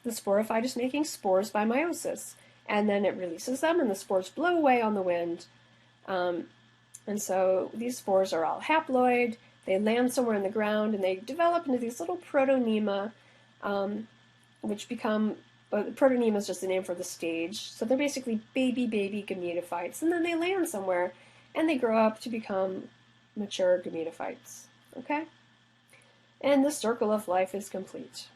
[SPEAKER 1] the sporophyte is making spores by meiosis. And then it releases them, and the spores blow away on the wind. And so these spores are all haploid. They land somewhere in the ground, and they develop into these little protonema, which become, protonema is just the name for the stage. So they're basically baby gametophytes. And then they land somewhere, and they grow up to become mature gametophytes. Okay? And the circle of life is complete.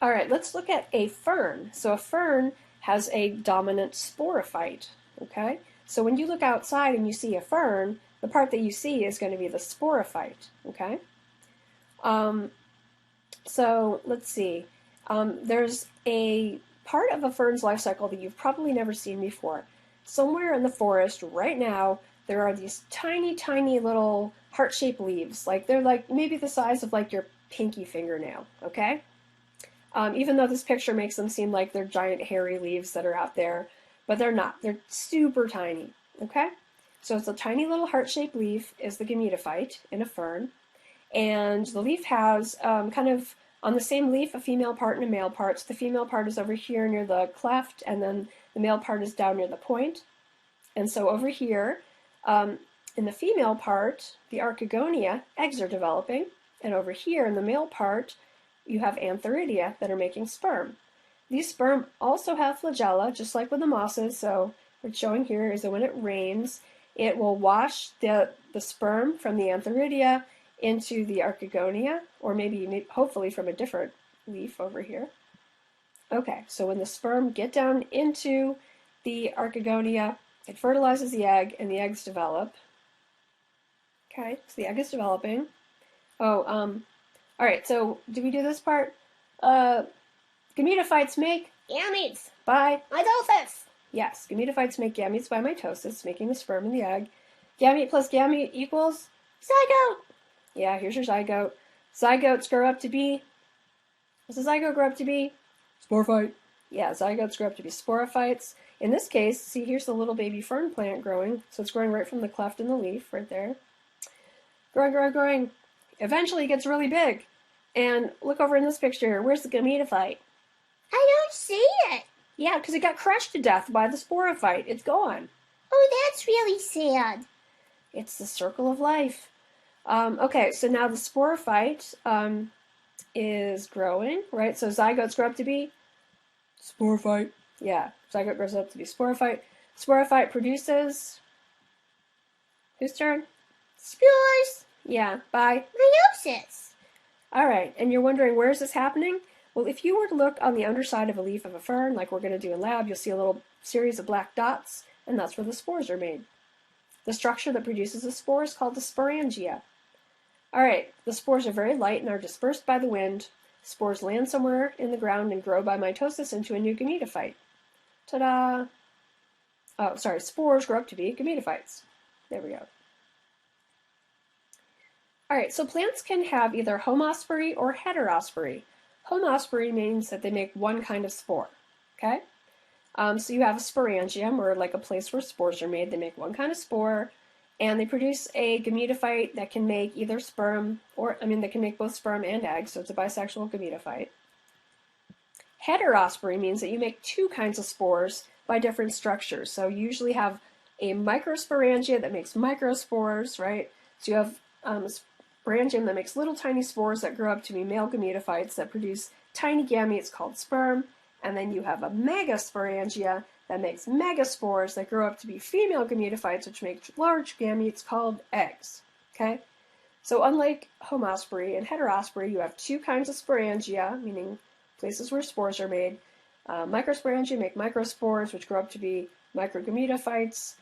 [SPEAKER 1] All right, let's look at a fern. So a fern has a dominant sporophyte, okay? So when you look outside and you see a fern, the part that you see is going to be the sporophyte, okay? So let's see. There's a part of a fern's life cycle that you've probably never seen before. Somewhere in the forest right now, there are these tiny, tiny little heart-shaped leaves. Like they're like maybe the size of like your pinky fingernail, okay? Even though this picture makes them seem like they're giant hairy leaves that are out there, but they're not. They're super tiny, okay? So it's a tiny little heart-shaped leaf is the gametophyte in a fern, and the leaf has kind of on the same leaf a female part and a male part. So the female part is over here near the cleft, and then the male part is down near the point. And so over here, in the female part, the archegonia, eggs are developing, and over here in the male part, you have antheridia that are making sperm. These sperm also have flagella, just like with the mosses. So what's showing here is that when it rains, it will wash the sperm from the antheridia into the archegonia, or maybe hopefully from a different leaf over here. Okay, so when the sperm get down into the archegonia, it fertilizes the egg, and the eggs develop. Okay, so the egg is developing. All right, so did we do this part? Gametophytes make
[SPEAKER 2] Gametes.
[SPEAKER 1] by
[SPEAKER 2] Mitosis.
[SPEAKER 1] yes, gametophytes make gametes by mitosis, making the sperm and the egg. Gamete plus gamete equals
[SPEAKER 2] Zygote.
[SPEAKER 1] yeah. Here's your zygote. Zygotes grow up to be. What's a zygote grow up to be?
[SPEAKER 3] Sporophyte.
[SPEAKER 1] Yeah, zygotes grow up to be sporophytes. In this case, see here's the little baby fern plant growing. So it's growing right from the cleft in the leaf, right there. Growing. Eventually it gets really big. And look over in this picture. Where's the gametophyte?
[SPEAKER 2] I don't see it.
[SPEAKER 1] Yeah, because it got crushed to death by the sporophyte. It's gone.
[SPEAKER 2] Oh, that's really sad.
[SPEAKER 1] It's the circle of life. Okay, so now the sporophyte is growing, right? So zygotes grow up to be?
[SPEAKER 3] Sporophyte.
[SPEAKER 1] Yeah, zygote grows up to be sporophyte. Sporophyte produces? Whose turn?
[SPEAKER 2] Spores.
[SPEAKER 1] Yeah, by?
[SPEAKER 2] Meiosis.
[SPEAKER 1] All right, and you're wondering where is this happening? Well, if you were to look on the underside of a leaf of a fern, like we're going to do in lab, you'll see a little series of black dots, and that's where the spores are made. The structure that produces the spore is called the sporangia. All right, the spores are very light and are dispersed by the wind. Spores land somewhere in the ground and grow by mitosis into a new gametophyte. Ta-da! Oh, sorry, spores grow up to be gametophytes. There we go. All right, so plants can have either homospory or heterospory. Homospory means that they make one kind of spore, okay? So you have a sporangium, or like a place where spores are made. They make one kind of spore, and they produce a gametophyte that can make either sperm, they can make both sperm and eggs, so it's a bisexual gametophyte. Heterospory means that you make two kinds of spores by different structures. So you usually have a microsporangia that makes microspores, right? So you have sporangium that makes little tiny spores that grow up to be male gametophytes that produce tiny gametes called sperm. And then you have a megasporangia that makes megaspores that grow up to be female gametophytes, which make large gametes called eggs. Okay? So unlike homospory and heterospory, you have two kinds of sporangia, meaning places where spores are made. Microsporangia make microspores, which grow up to be microgametophytes.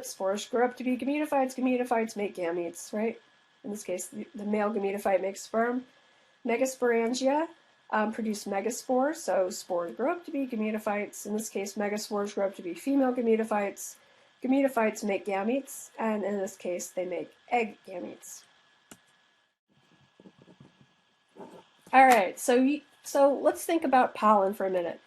[SPEAKER 1] Spores grow up to be gametophytes. Gametophytes make gametes, right? In this case, the male gametophyte makes sperm. Megasporangia produce megaspores, so spores grow up to be gametophytes. In this case, megaspores grow up to be female gametophytes. Gametophytes make gametes, and in this case, they make egg gametes. All right, so let's think about pollen for a minute.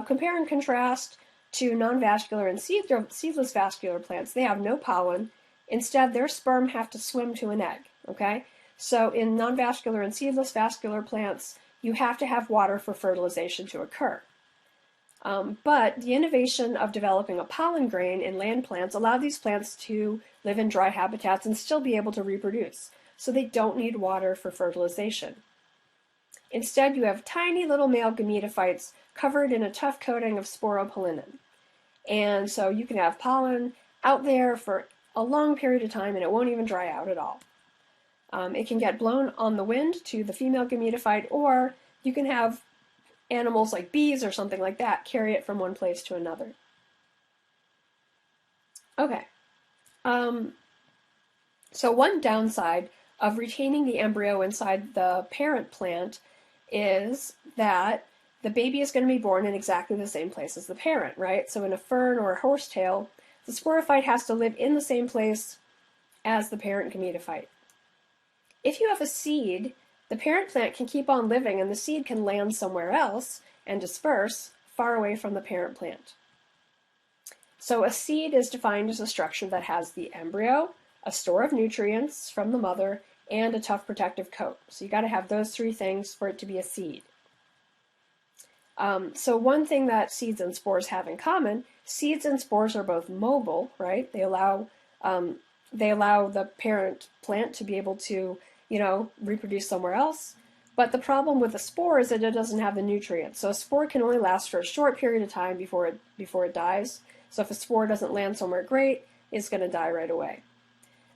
[SPEAKER 1] Compare and contrast to non-vascular and seedless vascular plants. They have no pollen. Instead, their sperm have to swim to an egg, okay? So in non-vascular and seedless vascular plants, you have to have water for fertilization to occur. But the innovation of developing a pollen grain in land plants allowed these plants to live in dry habitats and still be able to reproduce. So they don't need water for fertilization. Instead, you have tiny little male gametophytes covered in a tough coating of sporopollenin. And so you can have pollen out there for a long period of time and it won't even dry out at all. It can get blown on the wind to the female gametophyte, or you can have animals like bees or something like that carry it from one place to another. Okay. So one downside of retaining the embryo inside the parent plant is that the baby is going to be born in exactly the same place as the parent, right? So in a fern or a horsetail, the sporophyte has to live in the same place as the parent gametophyte. If you have a seed, the parent plant can keep on living and the seed can land somewhere else and disperse far away from the parent plant. So a seed is defined as a structure that has the embryo, a store of nutrients from the mother, and a tough protective coat. So you got to have those three things for it to be a seed. So one thing that seeds and spores have in common, seeds and spores are both mobile, right? They allow the parent plant to be able to, reproduce somewhere else. But the problem with a spore is that it doesn't have the nutrients. So a spore can only last for a short period of time before it dies. So if a spore doesn't land somewhere great, it's going to die right away.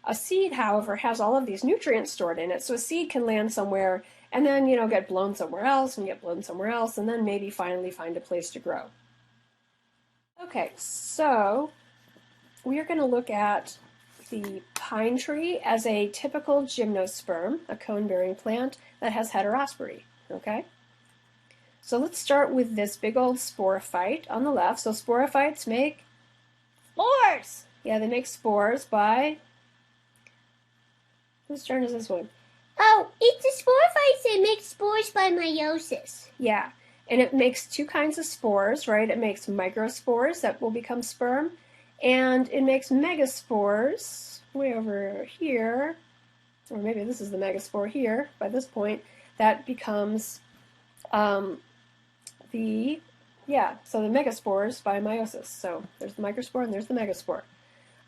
[SPEAKER 1] A seed, however, has all of these nutrients stored in it, so a seed can land somewhere and then, get blown somewhere else and get blown somewhere else and then maybe finally find a place to grow. Okay, so we are going to look at the pine tree as a typical gymnosperm, a cone-bearing plant that has heterospory, okay? So let's start with this big old sporophyte on the left. So sporophytes make
[SPEAKER 2] Spores!
[SPEAKER 1] Yeah, they make spores by... Whose turn is this one?
[SPEAKER 2] Oh, it's a sporophyte that makes spores by meiosis.
[SPEAKER 1] Yeah, and it makes two kinds of spores, right? It makes microspores that will become sperm, and it makes megaspores way over here, or maybe this is the megaspore here by this point, that becomes so the megaspores by meiosis. So there's the microspore and there's the megaspore.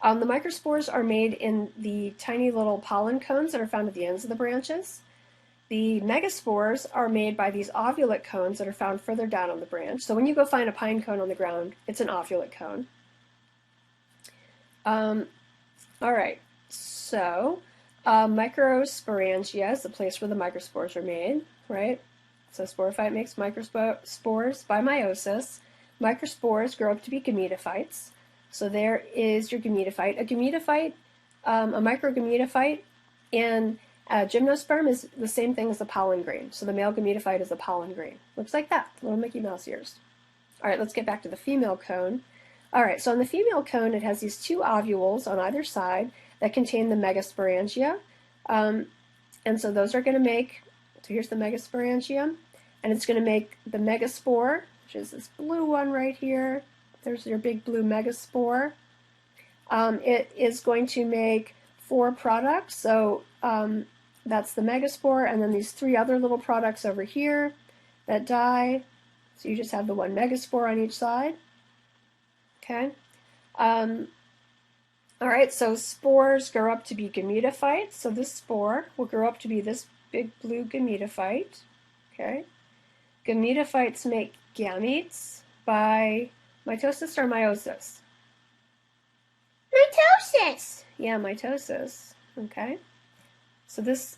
[SPEAKER 1] The microspores are made in the tiny little pollen cones that are found at the ends of the branches. The megaspores are made by these ovulate cones that are found further down on the branch. So when you go find a pine cone on the ground, it's an ovulate cone. All right, so microsporangia is the place where the microspores are made, right? So sporophyte makes microspores by meiosis. Microspores grow up to be gametophytes. So there is your gametophyte. A gametophyte, a microgametophyte in a gymnosperm is the same thing as the pollen grain. So the male gametophyte is the pollen grain. Looks like that, little Mickey Mouse ears. All right, let's get back to the female cone. All right, so on the female cone, it has these two ovules on either side that contain the megasporangia. And so those are going to make, so here's the megasporangium, and it's going to make the megaspore, which is this blue one right here. There's your big blue megaspore. It is going to make 4 products, so that's the megaspore, and then these 3 other little products over here that die. So you just have the one megaspore on each side. Okay. All right, so spores grow up to be gametophytes. So this spore will grow up to be this big blue gametophyte. Okay. Gametophytes make gametes by mitosis or meiosis?
[SPEAKER 2] Mitosis!
[SPEAKER 1] Yeah, mitosis. Okay. So this,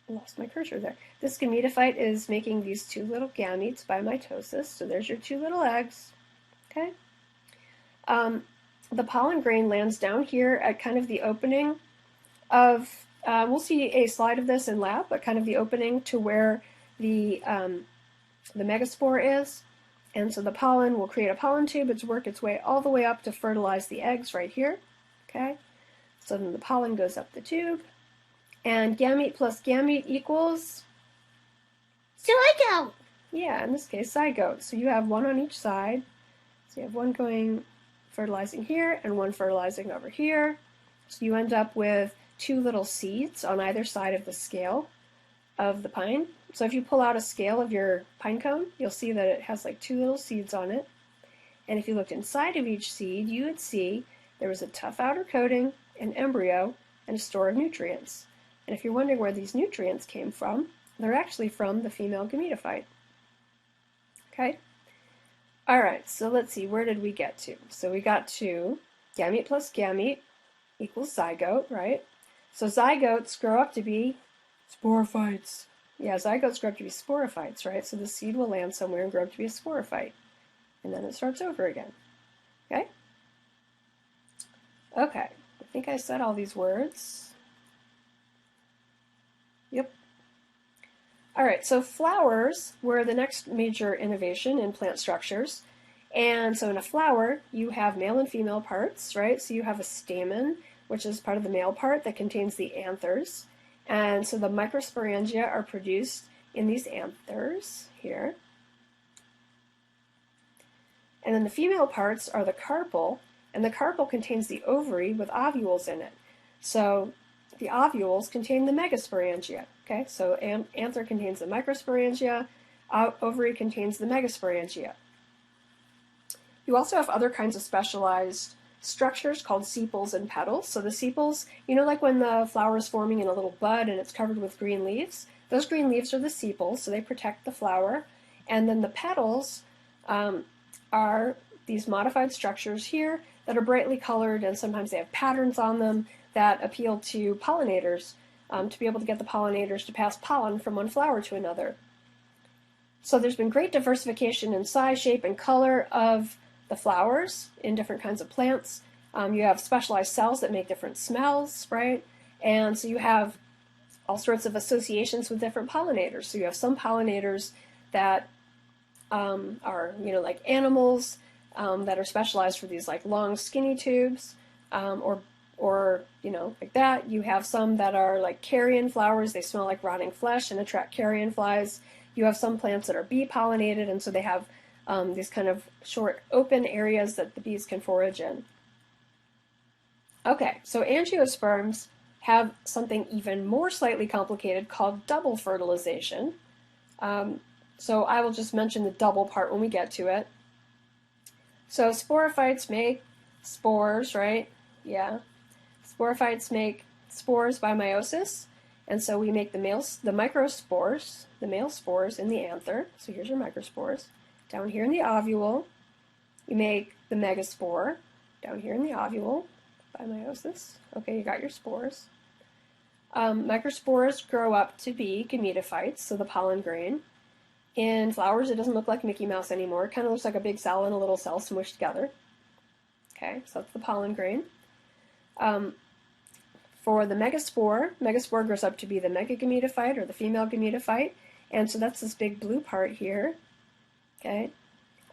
[SPEAKER 1] I lost my cursor there. This gametophyte is making these 2 little gametes by mitosis. So there's your 2 little eggs. Okay. The pollen grain lands down here at kind of the opening of, we'll see a slide of this in lab, but kind of the opening to where the megaspore is. And so the pollen will create a pollen tube. It's work its way all the way up to fertilize the eggs right here. Okay. So then the pollen goes up the tube. And gamete plus gamete equals?
[SPEAKER 2] Zygote!
[SPEAKER 1] Yeah, in this case, zygotes. So you have one on each side. So you have one going fertilizing here and one fertilizing over here. So you end up with two little seeds on either side of the scale of the pine. So if you pull out a scale of your pine cone, you'll see that it has like two little seeds on it. And if you looked inside of each seed, you would see there was a tough outer coating, an embryo, and a store of nutrients. And if you're wondering where these nutrients came from, they're actually from the female gametophyte. Okay? All right, so let's see, where did we get to? So we got to gamete plus gamete equals zygote, right? So zygotes grow up to be
[SPEAKER 3] Sporophytes.
[SPEAKER 1] Yeah, zygotes grow up to be sporophytes, right? So the seed will land somewhere and grow up to be a sporophyte. And then it starts over again. Okay? Okay, I think I said all these words. Yep. All right, so flowers were the next major innovation in plant structures. And so in a flower, you have male and female parts, right? So you have a stamen, which is part of the male part that contains the anthers. And so the microsporangia are produced in these anthers here. And then the female parts are the carpel, and the carpel contains the ovary with ovules in it. So the ovules contain the megasporangia. Okay, so anther contains the microsporangia, ovary contains the megasporangia. You also have other kinds of specialized structures called sepals and petals. So the sepals, you know, like when the flower is forming in a little bud and it's covered with green leaves, those green leaves are the sepals, so they protect the flower. And then the petals are these modified structures here that are brightly colored, and sometimes they have patterns on them that appeal to pollinators, to be able to get the pollinators to pass pollen from one flower to another. So there's been great diversification in size, shape, and color of the flowers in different kinds of plants. You have specialized cells that make different smells, right? And so you have all sorts of associations with different pollinators. So you have some pollinators that are, you know, like animals that are specialized for these like long skinny tubes, or you know, like that. You have some that are like carrion flowers. They smell like rotting flesh and attract carrion flies. You have some plants that are bee pollinated, and so they have these kind of short open areas that the bees can forage in. Okay, so angiosperms have something even more slightly complicated called double fertilization. So I will just mention the double part when we get to it. So sporophytes make spores, right? Yeah. Sporophytes make spores by meiosis. And so we make the microspores, the male spores in the anther. So here's your microspores. Down here in the ovule, you make the megaspore. Down here in the ovule by meiosis. Okay, you got your spores. Microspores grow up to be gametophytes, so the pollen grain. In flowers, it doesn't look like Mickey Mouse anymore. It kind of looks like a big cell and a little cell smushed together. Okay, so that's the pollen grain. For the megaspore grows up to be the megagametophyte, or the female gametophyte, and so that's this big blue part here. Okay,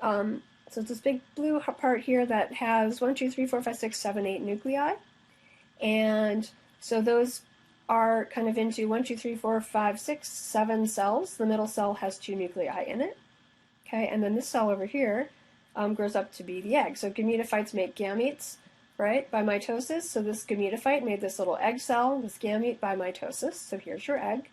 [SPEAKER 1] so it's this big blue part here that has 1, 2, 3, 4, 5, 6, 7, 8 nuclei, and so those are kind of into 1, 2, 3, 4, 5, 6, 7 cells. The middle cell has 2 nuclei in it. Okay, and then this cell over here grows up to be the egg. So gametophytes make gametes, right, by mitosis. So this gametophyte made this little egg cell, this gamete, by mitosis. So here's your egg.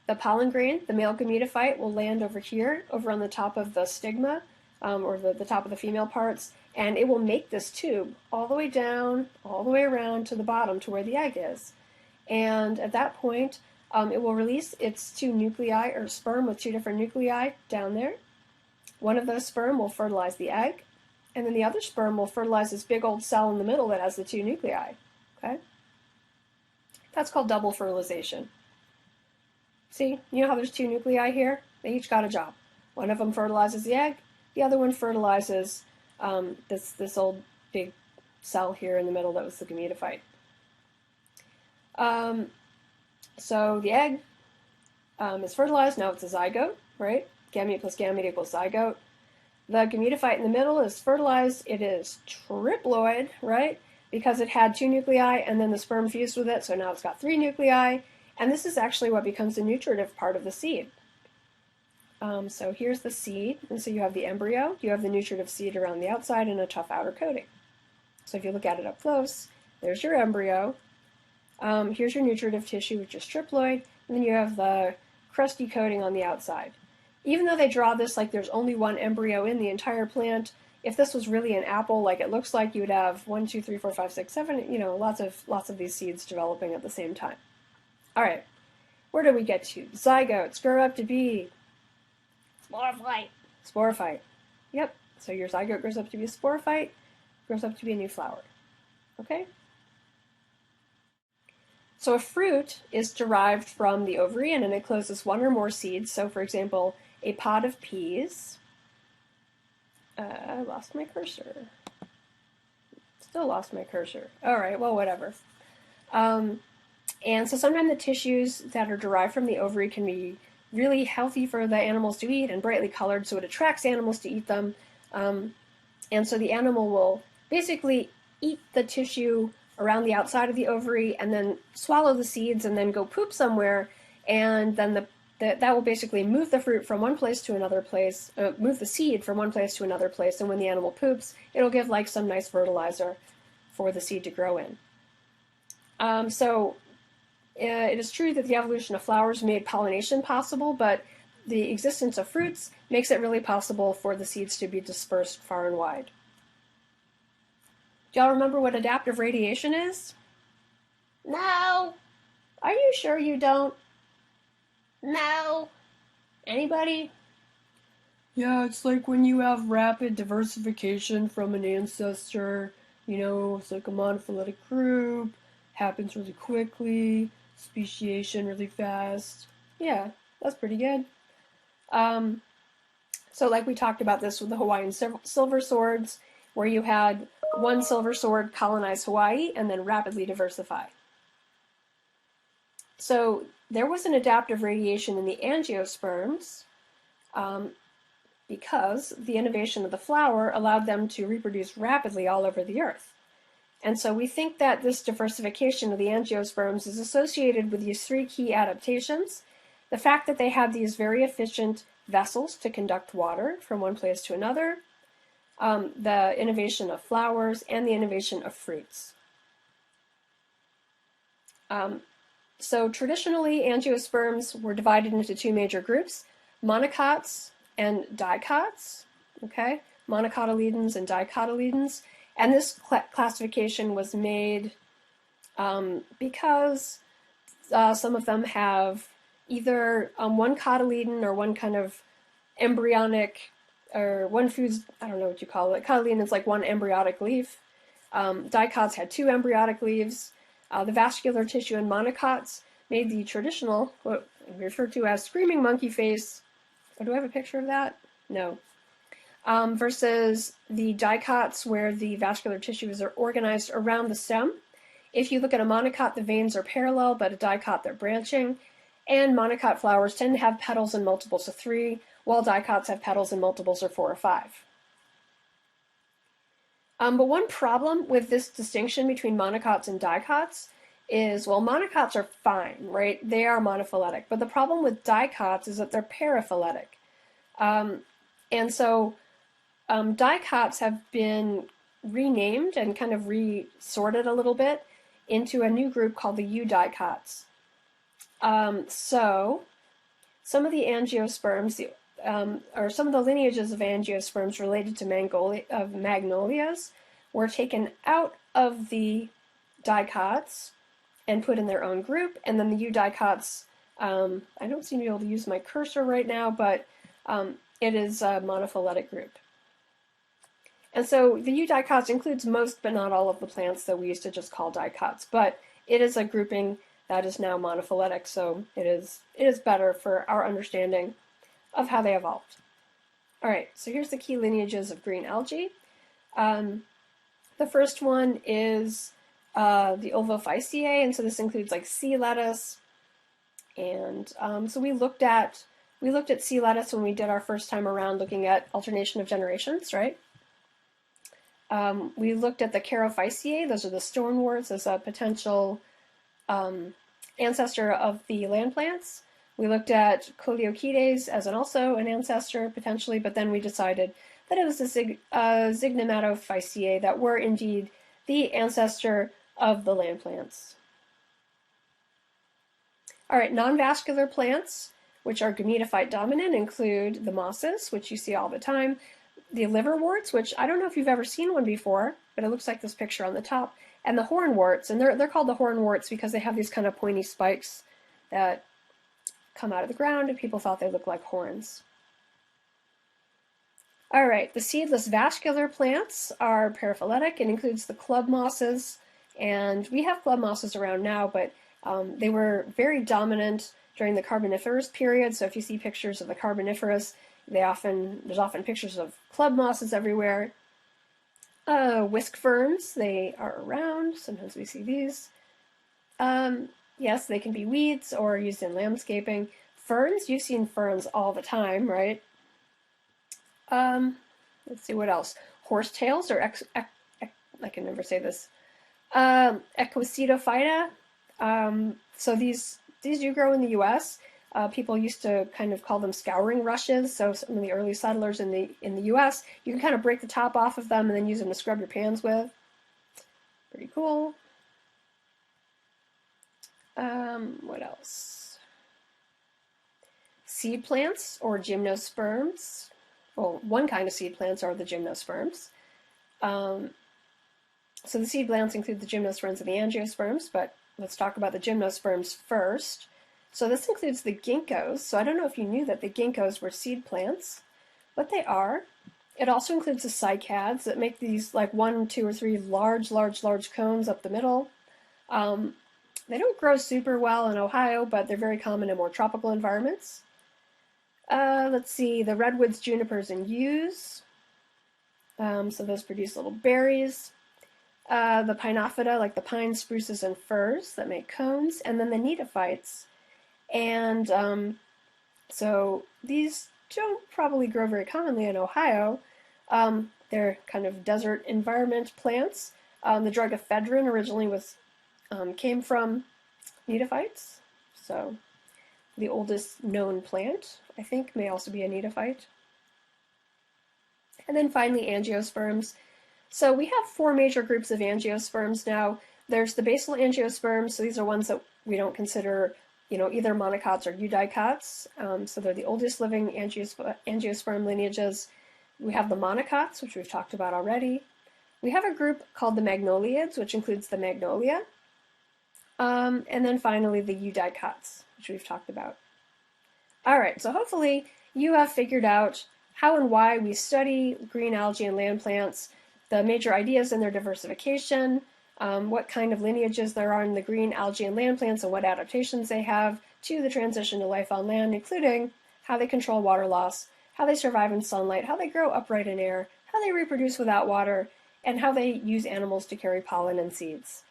[SPEAKER 1] The pollen grain, the male gametophyte, will land over here, over on the top of the stigma, or the top of the female parts, and it will make this tube all the way down, all the way around to the bottom to where the egg is. And at that point, it will release its 2 nuclei, or sperm with 2 different nuclei down there. One of those sperm will fertilize the egg, and then the other sperm will fertilize this big old cell in the middle that has the 2 nuclei. Okay? That's called double fertilization. See, you know how there's 2 nuclei here? They each got a job. One of them fertilizes the egg, the other one fertilizes this old big cell here in the middle that was the gametophyte. So the egg is fertilized. Now it's a zygote, right? Gamete plus gamete equals zygote. The gametophyte in the middle is fertilized. It is triploid, right? Because it had 2 nuclei and then the sperm fused with it, so now it's got 3 nuclei. And this is actually what becomes the nutritive part of the seed. So here's the seed, and so you have the embryo, you have the nutritive seed around the outside, and a tough outer coating. So if you look at it up close, there's your embryo. Here's your nutritive tissue, which is triploid, and then you have the crusty coating on the outside. Even though they draw this like there's only one embryo in the entire plant, if this was really an apple like it looks like, you would have 1, 2, 3, 4, 5, 6, 7, lots of these seeds developing at the same time. All right, where do we get to? Zygotes grow up to be
[SPEAKER 2] Sporophyte.
[SPEAKER 1] sporophyte. Yep, so your zygote grows up to be a sporophyte, grows up to be a new flower. Okay? So a fruit is derived from the ovary and it encloses one or more seeds. So for example, a pod of peas. I lost my cursor. Still lost my cursor. All right, well, whatever. And so sometimes the tissues that are derived from the ovary can be really healthy for the animals to eat and brightly colored, so it attracts animals to eat them. And so the animal will basically eat the tissue around the outside of the ovary and then swallow the seeds and then go poop somewhere, and then that will basically move the fruit from one place to another place, move the seed from one place to another place, and when the animal poops, it'll give like some nice fertilizer for the seed to grow in. It is true that the evolution of flowers made pollination possible, but the existence of fruits makes it really possible for the seeds to be dispersed far and wide. Do y'all remember what adaptive radiation is?
[SPEAKER 2] No.
[SPEAKER 1] Are you sure you don't?
[SPEAKER 2] No.
[SPEAKER 1] Anybody?
[SPEAKER 3] Yeah, it's like when you have rapid diversification from an ancestor, it's like a monophyletic group, happens really quickly, speciation really fast. Yeah, that's pretty good. So like we talked about this with the Hawaiian silver swords, where you had one silver sword colonize Hawaii and then rapidly diversify. So there was an adaptive radiation in the angiosperms because the innovation of the flower allowed them to reproduce rapidly all over the earth. And so we think that this diversification of the angiosperms is associated with these three key adaptations. The fact that they have these very efficient vessels to conduct water from one place to another, the innovation of flowers, and the innovation of fruits. So traditionally, angiosperms were divided into two major groups, monocots and dicots, okay? Monocotyledons and dicotyledons. And this classification was made because some of them have either one cotyledon or one kind of embryonic, or one foods, I don't know what you call it. Cotyledon is like one embryonic leaf. Dicots had two embryonic leaves. The vascular tissue in monocots made the traditional, what we refer to as screaming monkey face. Oh, do I have a picture of that? No. Versus the dicots, where the vascular tissues are organized around the stem. If you look at a monocot, the veins are parallel, but a dicot, they're branching. And monocot flowers tend to have petals in multiples of 3, while dicots have petals in multiples of 4 or 5. But one problem with this distinction between monocots and dicots is, well, monocots are fine, right? They are monophyletic. But the problem with dicots is that they're paraphyletic. And so dicots have been renamed and kind of resorted a little bit into a new group called the eudicots. So some of the angiosperms, or some of the lineages of angiosperms related to magnolias were taken out of the dicots and put in their own group, and then the eudicots, I don't seem to be able to use my cursor right now, but it is a monophyletic group. And so the eudicots includes most but not all of the plants that we used to just call dicots, but it is a grouping that is now monophyletic, so it is better for our understanding of how they evolved. All right, so here's the key lineages of green algae. The first one is the Ovophyceae, and so this includes like sea lettuce. And so we looked at sea lettuce when we did our first time around looking at alternation of generations, right? We looked at the Charophyceae, those are the stonewort as a potential ancestor of the land plants.
[SPEAKER 1] We looked at Coleochetes as also an ancestor, potentially, but then we decided that it was the Zygomatophyceae that were indeed the ancestor of the land plants. All right, non-vascular plants, which are Gametophyte-dominant, include the mosses, which you see all the time, the liverworts, which I don't know if you've ever seen one before, but it looks like this picture on the top, and the hornworts, and they're called the hornworts because they have these kind of pointy spikes that come out of the ground, and people thought they looked like horns. All right, the seedless vascular plants are paraphyletic and includes the club mosses, and we have club mosses around now, but they were very dominant during the Carboniferous period. So if you see pictures of the Carboniferous, there's often pictures of club mosses everywhere. Whisk ferns, they are around. Sometimes we see these. Yes, they can be weeds or used in landscaping. Ferns, you've seen ferns all the time, right? Let's see what else. Horsetails, or I can never say this. Equisitophyta. So these do grow in the U.S. People used to kind of call them scouring rushes. So some of the early settlers in the U.S., you can kind of break the top off of them and then use them to scrub your pans with. Pretty cool. What else? Seed plants or gymnosperms. Well, one kind of seed plants are the gymnosperms. So the seed plants include the gymnosperms and the angiosperms, but let's talk about the gymnosperms first. So this includes the ginkgos. So I don't know if you knew that the ginkgos were seed plants, but they are. It also includes the cycads that make these like 1, 2, or 3 large cones up the middle. They don't grow super well in Ohio, but they're very common in more tropical environments. Let's see, the redwoods, junipers, and yews. So those produce little berries. The pinophyta, like the pines, spruces, and firs that make cones, and then the neophytes. And so these don't probably grow very commonly in Ohio. They're kind of desert environment plants. The drug ephedrine originally came from neophytes, so the oldest known plant, I think, may also be a neophyte. And then finally, angiosperms. So we have 4 major groups of angiosperms now. There's the basal angiosperms, so these are ones that we don't consider, either monocots or eudicots. So they're the oldest living angiosperm lineages. We have the monocots, which we've talked about already. We have a group called the magnoliids, which includes the magnolia. And then finally the eudicots, which we've talked about. All right, so hopefully you have figured out how and why we study green algae and land plants, the major ideas in their diversification, what kind of lineages there are in the green algae and land plants, and what adaptations they have to the transition to life on land, including how they control water loss, how they survive in sunlight, how they grow upright in air, how they reproduce without water, and how they use animals to carry pollen and seeds.